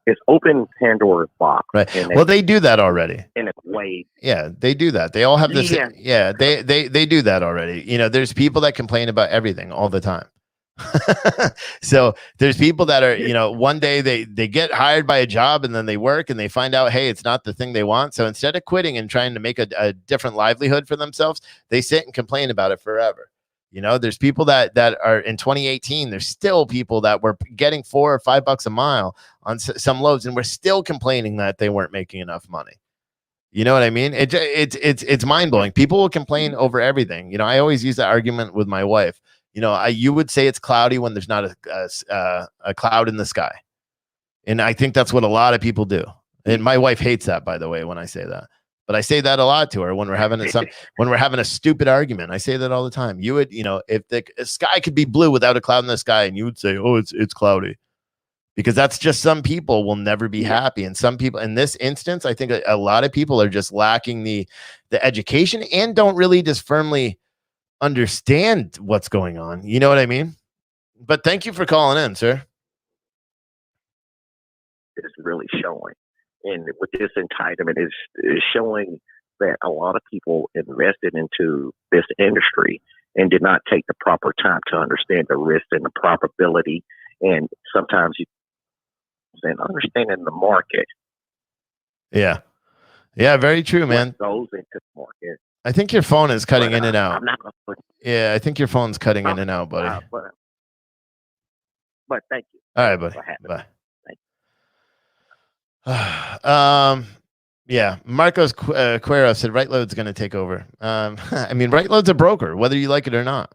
Speaker 4: It's open Pandora's box.
Speaker 1: Right. Well, they do that already.
Speaker 4: In a way.
Speaker 1: Yeah, they do that. They all have this. Yeah, they do that already. There's people that complain about everything all the time. So there's people that are, one day they get hired by a job, and then they work and they find out, hey, it's not the thing they want. So instead of quitting and trying to make a different livelihood for themselves, they sit and complain about it forever. There's people that are in 2018. There's still people that were getting $4 or $5 a mile on some loads, and we're still complaining that they weren't making enough money. You know what I mean? It's mind blowing. People will complain over everything. I always use that argument with my wife. You would say it's cloudy when there's not a cloud in the sky, and I think that's what a lot of people do. And my wife hates that, by the way, when I say that. But I say that a lot to her when we're having a stupid argument. I say that all the time. You would, if the sky could be blue without a cloud in the sky, and you would say, "Oh, it's cloudy," because that's just, some people will never be happy, and some people, in this instance, I think a lot of people are just lacking the education and don't really just firmly understand what's going on. You know what I mean? But thank you for calling in, sir.
Speaker 4: It's really showing. And with this entitlement is showing that a lot of people invested into this industry and did not take the proper time to understand the risk and the probability. And sometimes understanding the market.
Speaker 1: Yeah. Yeah. Very true, man.
Speaker 4: What goes into the market.
Speaker 1: I think your phone is cutting in and out.
Speaker 4: I'm not gonna
Speaker 1: Yeah. I think your phone's cutting in and out, buddy.
Speaker 4: But thank you.
Speaker 1: All right, buddy. Bye. Yeah, Marcos Cuero said Right Load's going to take over. I mean, Right Load's a broker, whether you like it or not,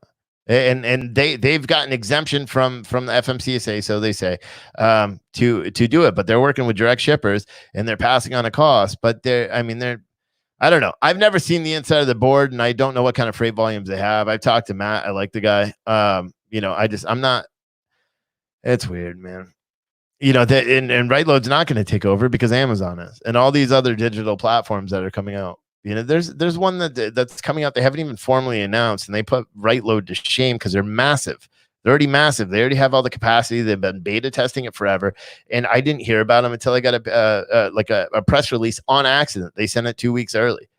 Speaker 1: and they've got an exemption from the FMCSA, so they say, to do it, but they're working with direct shippers and they're passing on a cost. But I don't know. I've never seen the inside of the board, and I don't know what kind of freight volumes they have. I've talked to Matt. I like the guy. I'm not. It's weird, man. And Right Load's not going to take over because Amazon is, and all these other digital platforms that are coming out. There's one that's coming out. They haven't even formally announced, and they put Right Load to shame because they're massive. They're already massive. They already have all the capacity. They've been beta testing it forever, and I didn't hear about them until I got a press release on accident. They sent it 2 weeks early,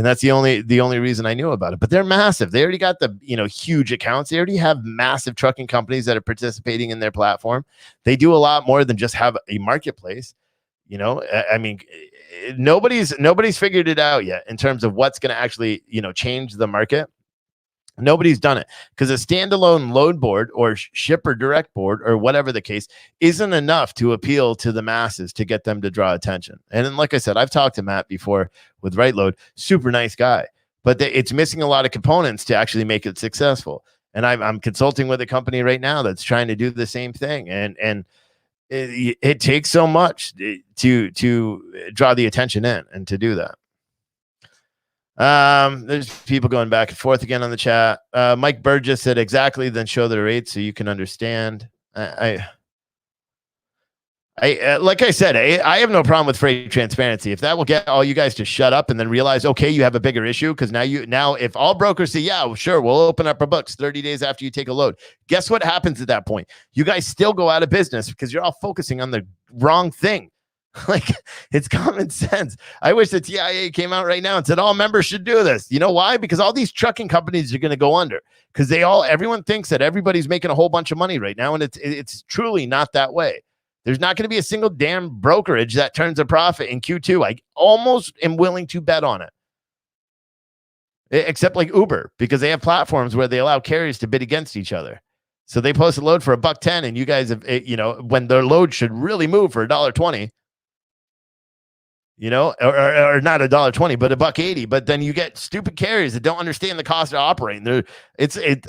Speaker 1: And that's the only reason I knew about it. But they're massive. They already got the, huge accounts. They already have massive trucking companies that are participating in their platform. They do a lot more than just have a marketplace. I mean, nobody's figured it out yet in terms of what's going to actually, change the market. Nobody's done it, because a standalone load board or shipper direct board or whatever the case isn't enough to appeal to the masses to get them to draw attention. And then, like I said, I've talked to Matt before with Right Load, super nice guy, but it's missing a lot of components to actually make it successful. And I'm consulting with a company right now that's trying to do the same thing. And it takes so much to draw the attention in and to do that. There's people going back and forth again on the chat. Mike Burgess said exactly, then show the rates so you can understand. I like I said, I have no problem with freight transparency. If that will get all you guys to shut up and then realize, okay, you have a bigger issue, because now if all brokers say, yeah, well, sure, we'll open up our books 30 days after you take a load. Guess what happens at that point? You guys still go out of business because you're all focusing on the wrong thing. Like, it's common sense. I wish the TIA came out right now and said all members should do this. You know why? Because all these trucking companies are going to go under, because everyone thinks that everybody's making a whole bunch of money right now, and it's truly not that way. There's not going to be a single damn brokerage that turns a profit in Q2. I almost am willing to bet on it, except like Uber, because they have platforms where they allow carriers to bid against each other. So they post a load for $1.10, and you guys have, when their load should really move for $1.20. Or not $1.20, but $1.80. But then you get stupid carriers that don't understand the cost of operating.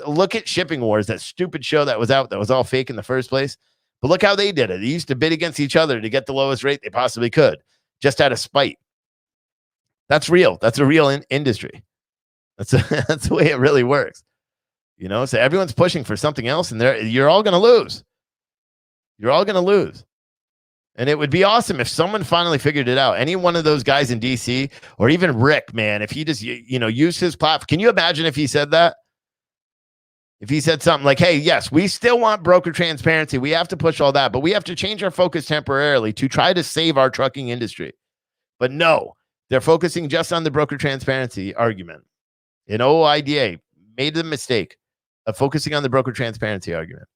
Speaker 1: Look at Shipping Wars, that stupid show that was out that was all fake in the first place. But look how they did it. They used to bid against each other to get the lowest rate they possibly could, just out of spite. That's real. That's a real industry. That's the way it really works. So everyone's pushing for something else, and you're all going to lose. You're all going to lose. And it would be awesome if someone finally figured it out. Any one of those guys in DC, or even Rick, man, if he just, used his platform. Can you imagine if he said that? If he said something like, hey, yes, we still want broker transparency. We have to push all that, but we have to change our focus temporarily to try to save our trucking industry. But no, they're focusing just on the broker transparency argument. And OOIDA made the mistake of focusing on the broker transparency argument.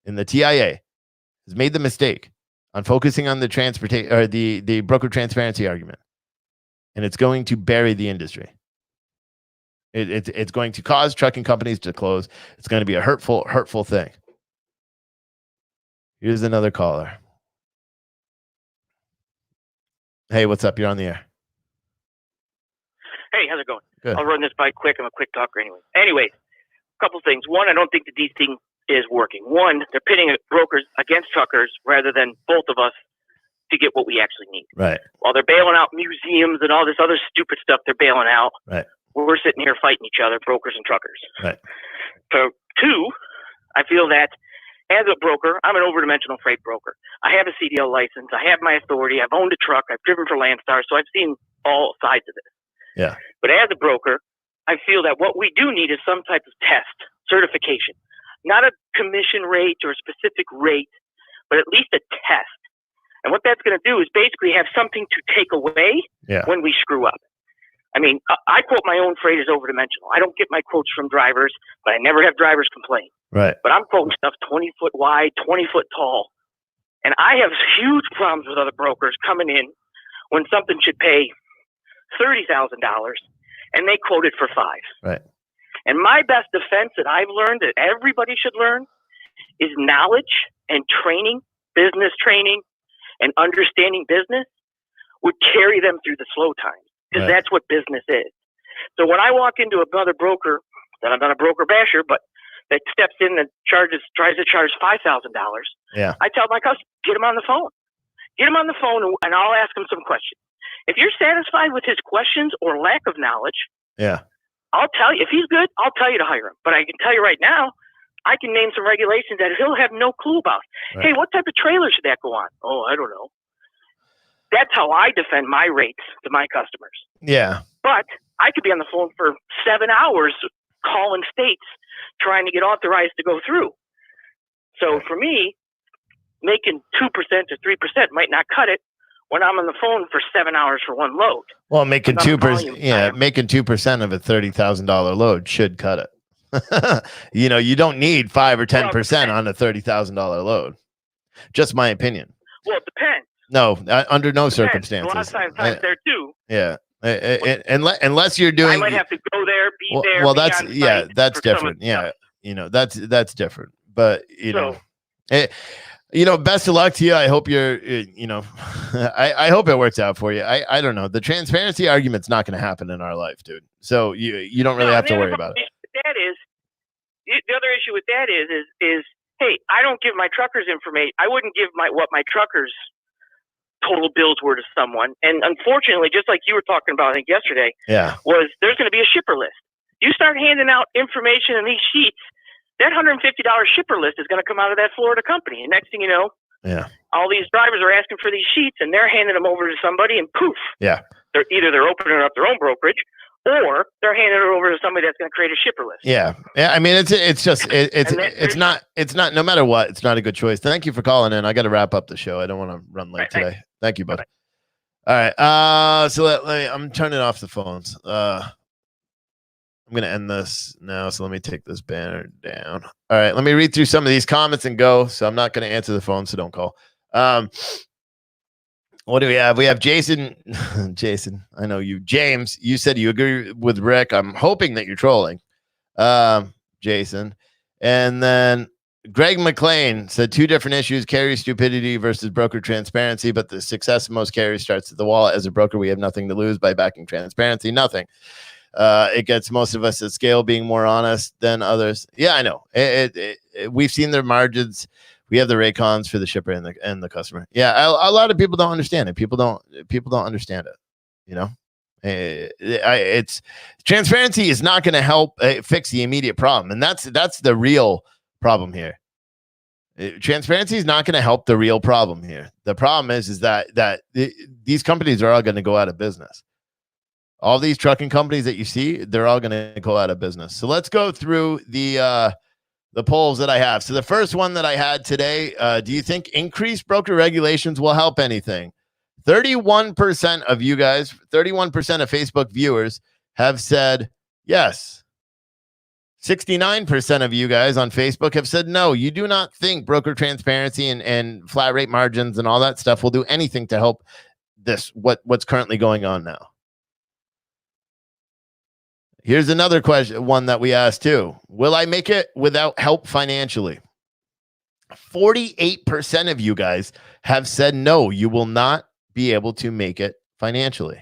Speaker 1: And the TIA has made the mistake on focusing on the the broker transparency argument. And it's going to bury the industry. It's going to cause trucking companies to close. It's going to be a hurtful thing. Here's another caller. Hey, what's up? You're on the air.
Speaker 5: Hey, how's it going?
Speaker 1: Good.
Speaker 5: I'll run this by quick. I'm a quick talker anyway. Anyways, a couple things. One, I don't think the D thing is working. One, they're pitting brokers against truckers rather than both of us to get what we actually need.
Speaker 1: Right.
Speaker 5: While they're bailing out museums and all this other stupid stuff they're bailing out,
Speaker 1: right,
Speaker 5: we're sitting here fighting each other, brokers and truckers.
Speaker 1: Right.
Speaker 5: So, two, I feel that as a broker, I'm an overdimensional freight broker. I have a CDL license. I have my authority. I've owned a truck. I've driven for Landstar, so I've seen all sides of this.
Speaker 1: Yeah.
Speaker 5: But as a broker, I feel that what we do need is some type of test, certification. Not a commission rate or a specific rate, but at least a test. And what that's going to do is basically have something to take away when we screw up. I mean, I quote my own freight as overdimensional. I don't get my quotes from drivers, but I never have drivers complain.
Speaker 1: Right.
Speaker 5: But I'm quoting stuff 20 foot wide, 20 foot tall. And I have huge problems with other brokers coming in when something should pay $30,000 and they quote it for $5,000.
Speaker 1: Right.
Speaker 5: And my best defense that I've learned that everybody should learn is knowledge and training, business training and understanding business would carry them through the slow times. Because that's what business is. So when I walk into another broker, that I'm not a broker basher, but that steps in and tries to charge $5,000, I tell my customer, get him on the phone. Get him on the phone and I'll ask him some questions. If you're satisfied with his questions or lack of knowledge, I'll tell you. If he's good, I'll tell you to hire him. But I can tell you right now, I can name some regulations that he'll have no clue about. Hey, what type of trailer should that go on? Oh, I don't know. That's how I defend my rates to my customers. Yeah. But I could be on the phone for 7 hours calling states trying to get authorized to go through. So for me, making 2% or 3% might not cut it when I'm on the phone for 7 hours for one load.
Speaker 1: Well, making
Speaker 5: It's not a
Speaker 1: 2%,
Speaker 5: volume
Speaker 1: yeah,
Speaker 5: time.
Speaker 1: making 2% of a $30,000 load should cut it. You don't need 5 or 10% on a $30,000 load. Just my opinion.
Speaker 5: Well, it depends.
Speaker 1: No, under no
Speaker 5: Depends.
Speaker 1: circumstances.
Speaker 5: A lot of times there too.
Speaker 1: Yeah, unless you're doing.
Speaker 5: I might have to go there, be there.
Speaker 1: Well,
Speaker 5: be
Speaker 1: that's
Speaker 5: on site
Speaker 1: that's
Speaker 5: for some of
Speaker 1: different.
Speaker 5: the
Speaker 1: Yeah,
Speaker 5: stuff.
Speaker 1: that's different. But best of luck to you. I hope you're. I hope it works out for you. I don't know. The transparency argument's not going to happen in our life, dude. So you don't really have to worry about it.
Speaker 5: That is the other issue with that is hey, I don't give my truckers information. I wouldn't give what my truckers total bills were to someone. And unfortunately, just like you were talking about, I think yesterday, was there's going to be a shipper list. You start handing out information in these sheets, that $150 shipper list is going to come out of that Florida company. And next thing you know, all these drivers are asking for these sheets and they're handing them over to somebody and poof.
Speaker 1: Yeah.
Speaker 5: They're opening up their own brokerage, or they're handing it over to somebody that's going to create a shipper list.
Speaker 1: Yeah. I mean, it's not, no matter what, it's not a good choice. Thank you for calling in. I got to wrap up the show. I don't want to run late today. Thanks. Thank you, bud. All right. So I'm turning off the phones. I'm going to end this now. So let me take this banner down. All right. Let me read through some of these comments and go. So I'm not going to answer the phone. So don't call. What do we have? We have Jason. Jason, I know you. James, you said you agree with Rick. I'm hoping that you're trolling. Jason. And then Greg McLean said 2 different issues: carrier stupidity versus broker transparency. But the success of most carriers starts at the wallet. As a broker, we have nothing to lose by backing transparency. Nothing. It gets most of us at scale being more honest than others. Yeah, I know. We've seen their margins. We have the Raycons for the shipper and the customer. Yeah, a lot of people don't understand it. People don't understand it. It's transparency is not going to help fix the immediate problem, and that's the real problem here. Transparency is not going to help the real problem here. The problem is that these companies are all going to go out of business. All these trucking companies that you see, they're all going to go out of business. So let's go through the polls that I have. So the first one that I had today, do you think increased broker regulations will help anything? 31% of you guys, 31% of Facebook viewers have said yes. 69% of you guys on Facebook have said no. You do not think broker transparency and flat rate margins and all that stuff will do anything to help this, what's currently going on now. Here's another question, one that we asked too. Will I make it without help financially? 48% of you guys have said no, you will not be able to make it financially.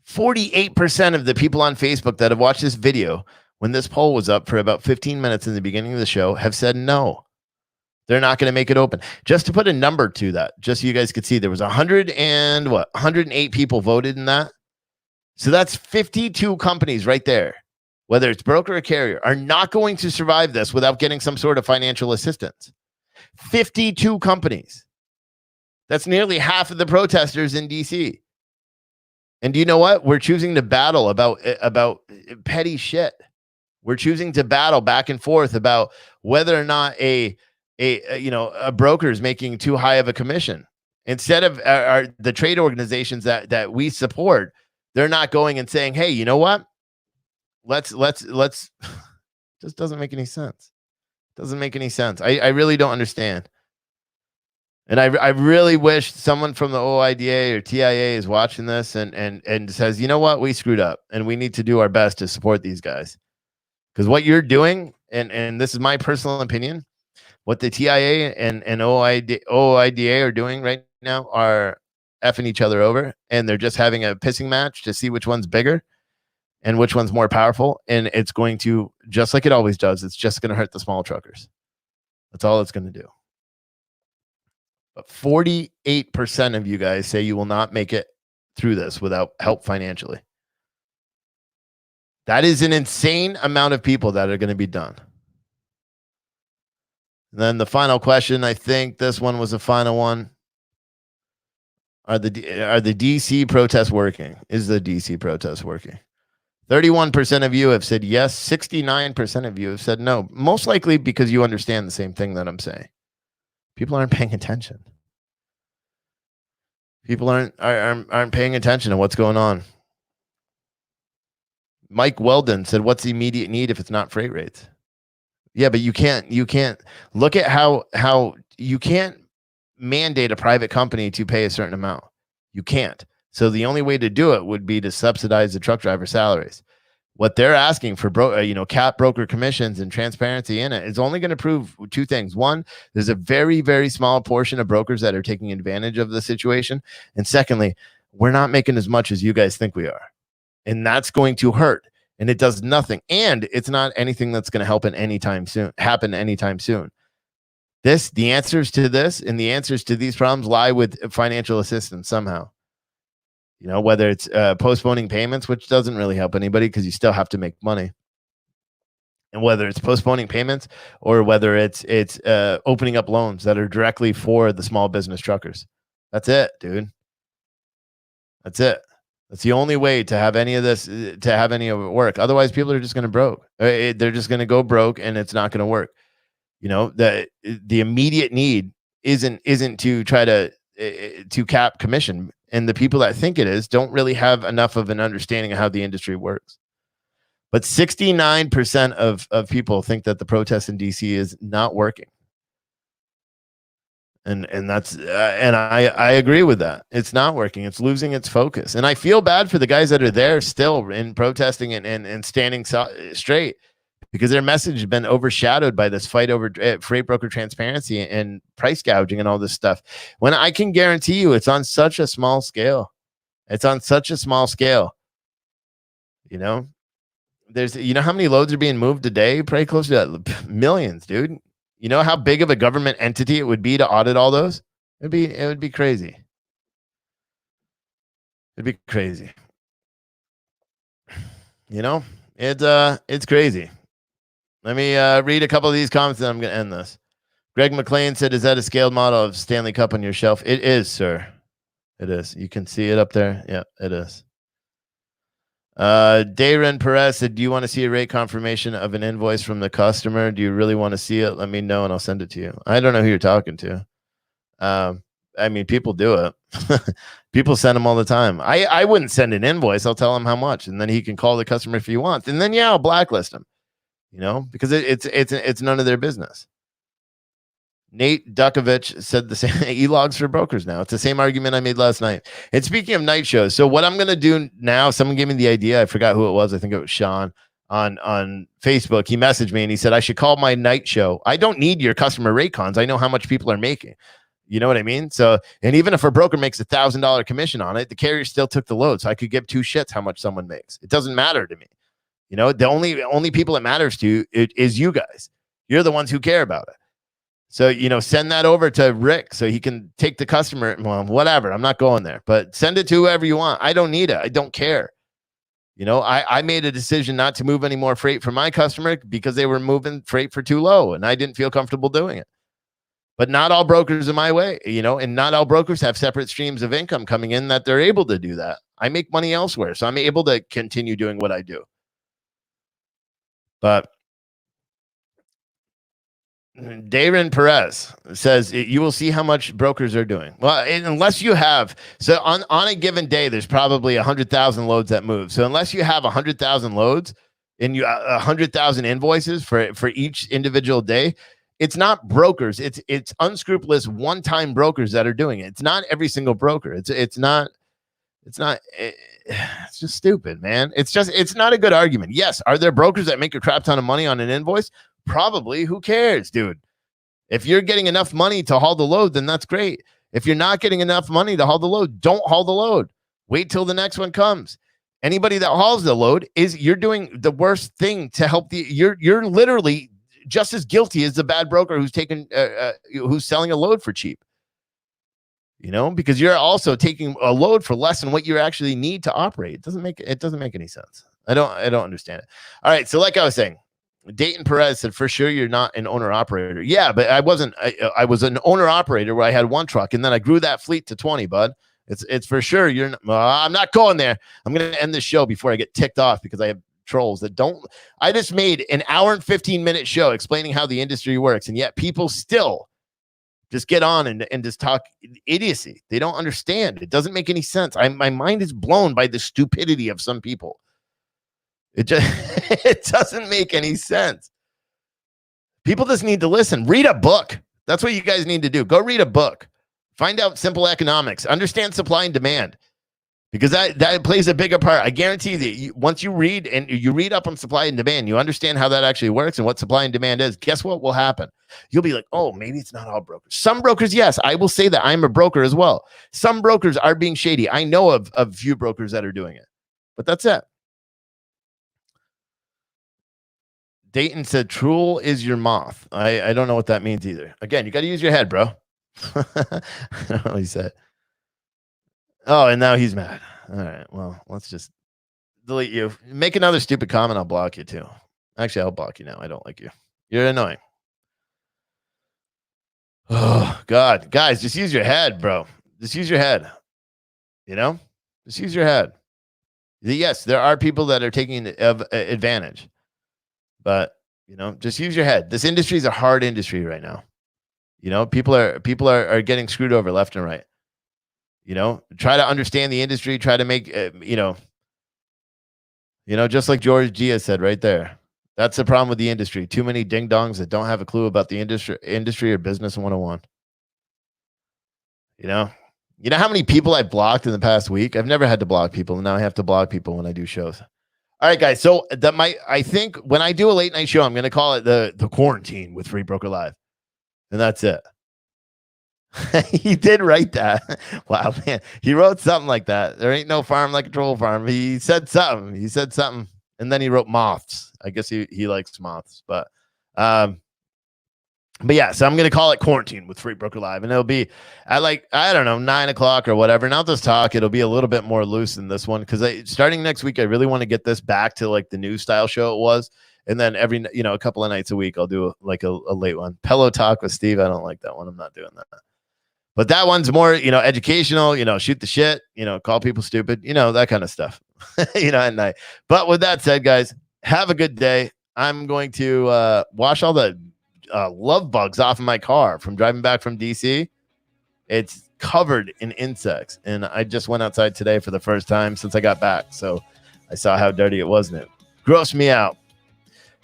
Speaker 1: 48% of the people on Facebook that have watched this video when this poll was up for about 15 minutes in the beginning of the show have said no. They're not going to make it open. Just to put a number to that, just so you guys could see, there was 108 people voted in that. So that's 52 companies right there, whether it's broker or carrier, are not going to survive this without getting some sort of financial assistance. 52 companies. That's nearly half of the protesters in DC. And do you know what? We're choosing to battle about petty shit. We're choosing to battle back and forth about whether or not a broker is making too high of a commission. Instead of the trade organizations that we support, they're not going and saying, hey, you know what? Let's just doesn't make any sense. Doesn't make any sense. I really don't understand. And I really wish someone from the OOIDA or TIA is watching this and says, you know what? We screwed up and we need to do our best to support these guys. Because what you're doing, and this is my personal opinion, what the TIA and OOIDA are doing right now are effing each other over, and they're just having a pissing match to see which one's bigger and which one's more powerful. And it's going to, just like it always does, it's just going to hurt the small truckers. That's all it's going to do. But 48% of you guys say you will not make it through this without help financially. That is an insane amount of people that are going to be done. And then the final question, I think this one was the final one. Are the DC protests working? Is the DC protest working? 31% of you have said yes. 69% of you have said no. Most likely because you understand the same thing that I'm saying. People aren't paying attention. People aren't paying attention to what's going on. Mike Weldon said, "What's the immediate need if it's not freight rates?" Yeah, but you can't look at how you can't mandate a private company to pay a certain amount. You can't. So the only way to do it would be to subsidize the truck driver salaries. What they're asking for, cap broker commissions and transparency in it is only going to prove two things. One, there's a very, very small portion of brokers that are taking advantage of the situation. And secondly, we're not making as much as you guys think we are. And that's going to hurt. And it does nothing. And it's not anything that's going to happen anytime soon. The answers to this and the answers to these problems lie with financial assistance somehow. Whether it's postponing payments, which doesn't really help anybody because you still have to make money. And whether it's postponing payments or whether it's opening up loans that are directly for the small business truckers. That's it, dude. That's it. That's the only way to have any of this, to have any of it work. Otherwise, people are just going to broke. They're just going to go broke and it's not going to work. The immediate need isn't to try to cap commission. And the people that think it is don't really have enough of an understanding of how the industry works. But 69% of people think that the protest in DC is not working. And that's and I agree with that. It's not working. It's losing its focus. And I feel bad for the guys that are there still in protesting and standing straight, because their message has been overshadowed by this fight over freight broker transparency and price gouging and all this stuff. When I can guarantee you it's on such a small scale. It's on such a small scale. There's, how many loads are being moved a day? Probably close to millions, dude. You know how big of a government entity it would be to audit all those? It would be crazy. It'd be crazy. It's crazy. Let me read a couple of these comments and I'm going to end this. Greg McLean said, "Is that a scaled model of Stanley Cup on your shelf?" It is, sir. It is. You can see it up there. Yeah, it is. Dayren Perez said, "Do you want to see a rate confirmation of an invoice from the customer? Do you really want to see it? Let me know and I'll send it to you." I don't know who you're talking to. People do it. People send them all the time. I wouldn't send an invoice. I'll tell him how much, and then he can call the customer if he wants. And then, I'll blacklist him, because it's none of their business. Nate Dukovich said the same. E-logs for brokers now. It's the same argument I made last night. And speaking of night shows, so what I'm going to do now, someone gave me the idea. I forgot who it was. I think it was Sean on Facebook. He messaged me and he said, "I should call my night show. I don't need your customer rate cons. I know how much people are making." You know what I mean? So, and even if a broker makes $1,000 commission on it, the carrier still took the load. So I could give two shits how much someone makes. It doesn't matter to me. The only people it matters to is you guys. You're the ones who care about it. So, send that over to Rick so he can take the customer. Well, whatever. I'm not going there, but send it to whoever you want. I don't need it. I don't care. I made a decision not to move any more freight for my customer because they were moving freight for too low and I didn't feel comfortable doing it. But not all brokers are my way, and not all brokers have separate streams of income coming in that they're able to do that. I make money elsewhere, so I'm able to continue doing what I do. But Dayren Perez says you will see how much brokers are doing. Well, unless you have, so on a given day, there's probably 100,000 loads that move. So unless you have 100,000 loads and you 100,000 invoices for each individual day, it's not brokers. It's unscrupulous one-time brokers that are doing it. It's not every single broker. It's just stupid, man. It's not a good argument. Yes. Are there brokers that make a crap ton of money on an invoice? Probably. Who cares, dude? If you're getting enough money to haul the load, then that's great. If you're not getting enough money to haul the load, don't haul the load. Wait till the next one comes. Anybody that hauls the load you're doing the worst thing to help you're literally just as guilty as the bad broker who's selling a load for cheap. Because you're also taking a load for less than what you actually need to operate. It doesn't make any sense. I don't understand it. All right. So like I was saying, Dayton Perez said, "For sure you're not an owner operator." Yeah, but I wasn't. I was an owner operator where I had one truck and then I grew that fleet to 20, bud. It's for sure. You're not, I'm not going there. I'm going to end this show before I get ticked off because I have trolls that don't. I just made an hour and 15-minute show explaining how the industry works. And yet people still just get on and just talk idiocy. They don't understand. It doesn't make any sense. My mind is blown by the stupidity of some people. It just it doesn't make any sense. People just need to listen. Read a book. That's what you guys need to do. Go read a book. Find out simple economics. Understand supply and demand. Because that plays a bigger part. I guarantee that once you read and you read up on supply and demand, you understand how that actually works and what supply and demand is. Guess what will happen? You'll be like, oh, maybe it's not all brokers. Some brokers, yes, I will say that I'm a broker as well. Some brokers are being shady. I know of a few brokers that are doing it, but that's it. Dayton said, "Troll is your moth." I don't know what that means either. Again, you got to use your head, bro. I don't know what he said. Oh, and now he's mad. All right. Well, let's just delete you. Make another stupid comment. I'll block you too. Actually, I'll block you now. I don't like you. You're annoying. Oh, God. Guys, just use your head, bro. Just use your head. You know? Just use your head. Yes, there are people that are taking advantage. But, you know, just use your head. This industry is a hard industry right now. You know, people are getting screwed over left and right. You know, try to understand the industry. Try to make, you know, just like George Gia said right there. That's the problem with the industry. Too many ding dongs that don't have a clue about the industry or business 101. You know how many people I've blocked in the past week? I've never had to block people, and now I have to block people when I do shows. All right, guys. So I think when I do a late night show, I'm going to call it the quarantine with Free Broker Live, and that's it. He did write that. Wow, man. He wrote something like that. There ain't no farm like a troll farm. He said something. And then he wrote moths. I guess he likes moths. But yeah, so I'm going to call it quarantine with Free Broker Live. And it'll be at 9 o'clock or whatever. And I'll just talk. It'll be a little bit more loose than this one. Because starting next week, I really want to get this back to like the news style show it was. And then a couple of nights a week, I'll do a late one. Pillow Talk with Steve. I don't like that one. I'm not doing that. But that one's more, educational, shoot the shit, call people stupid, that kind of stuff, at night. But with that said, guys, have a good day. I'm going to wash all the love bugs off of my car from driving back from DC. It's covered in insects. And I just went outside today for the first time since I got back. So I saw how dirty it was, and it grossed me out.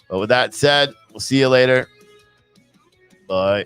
Speaker 1: But with that said, we'll see you later. Bye.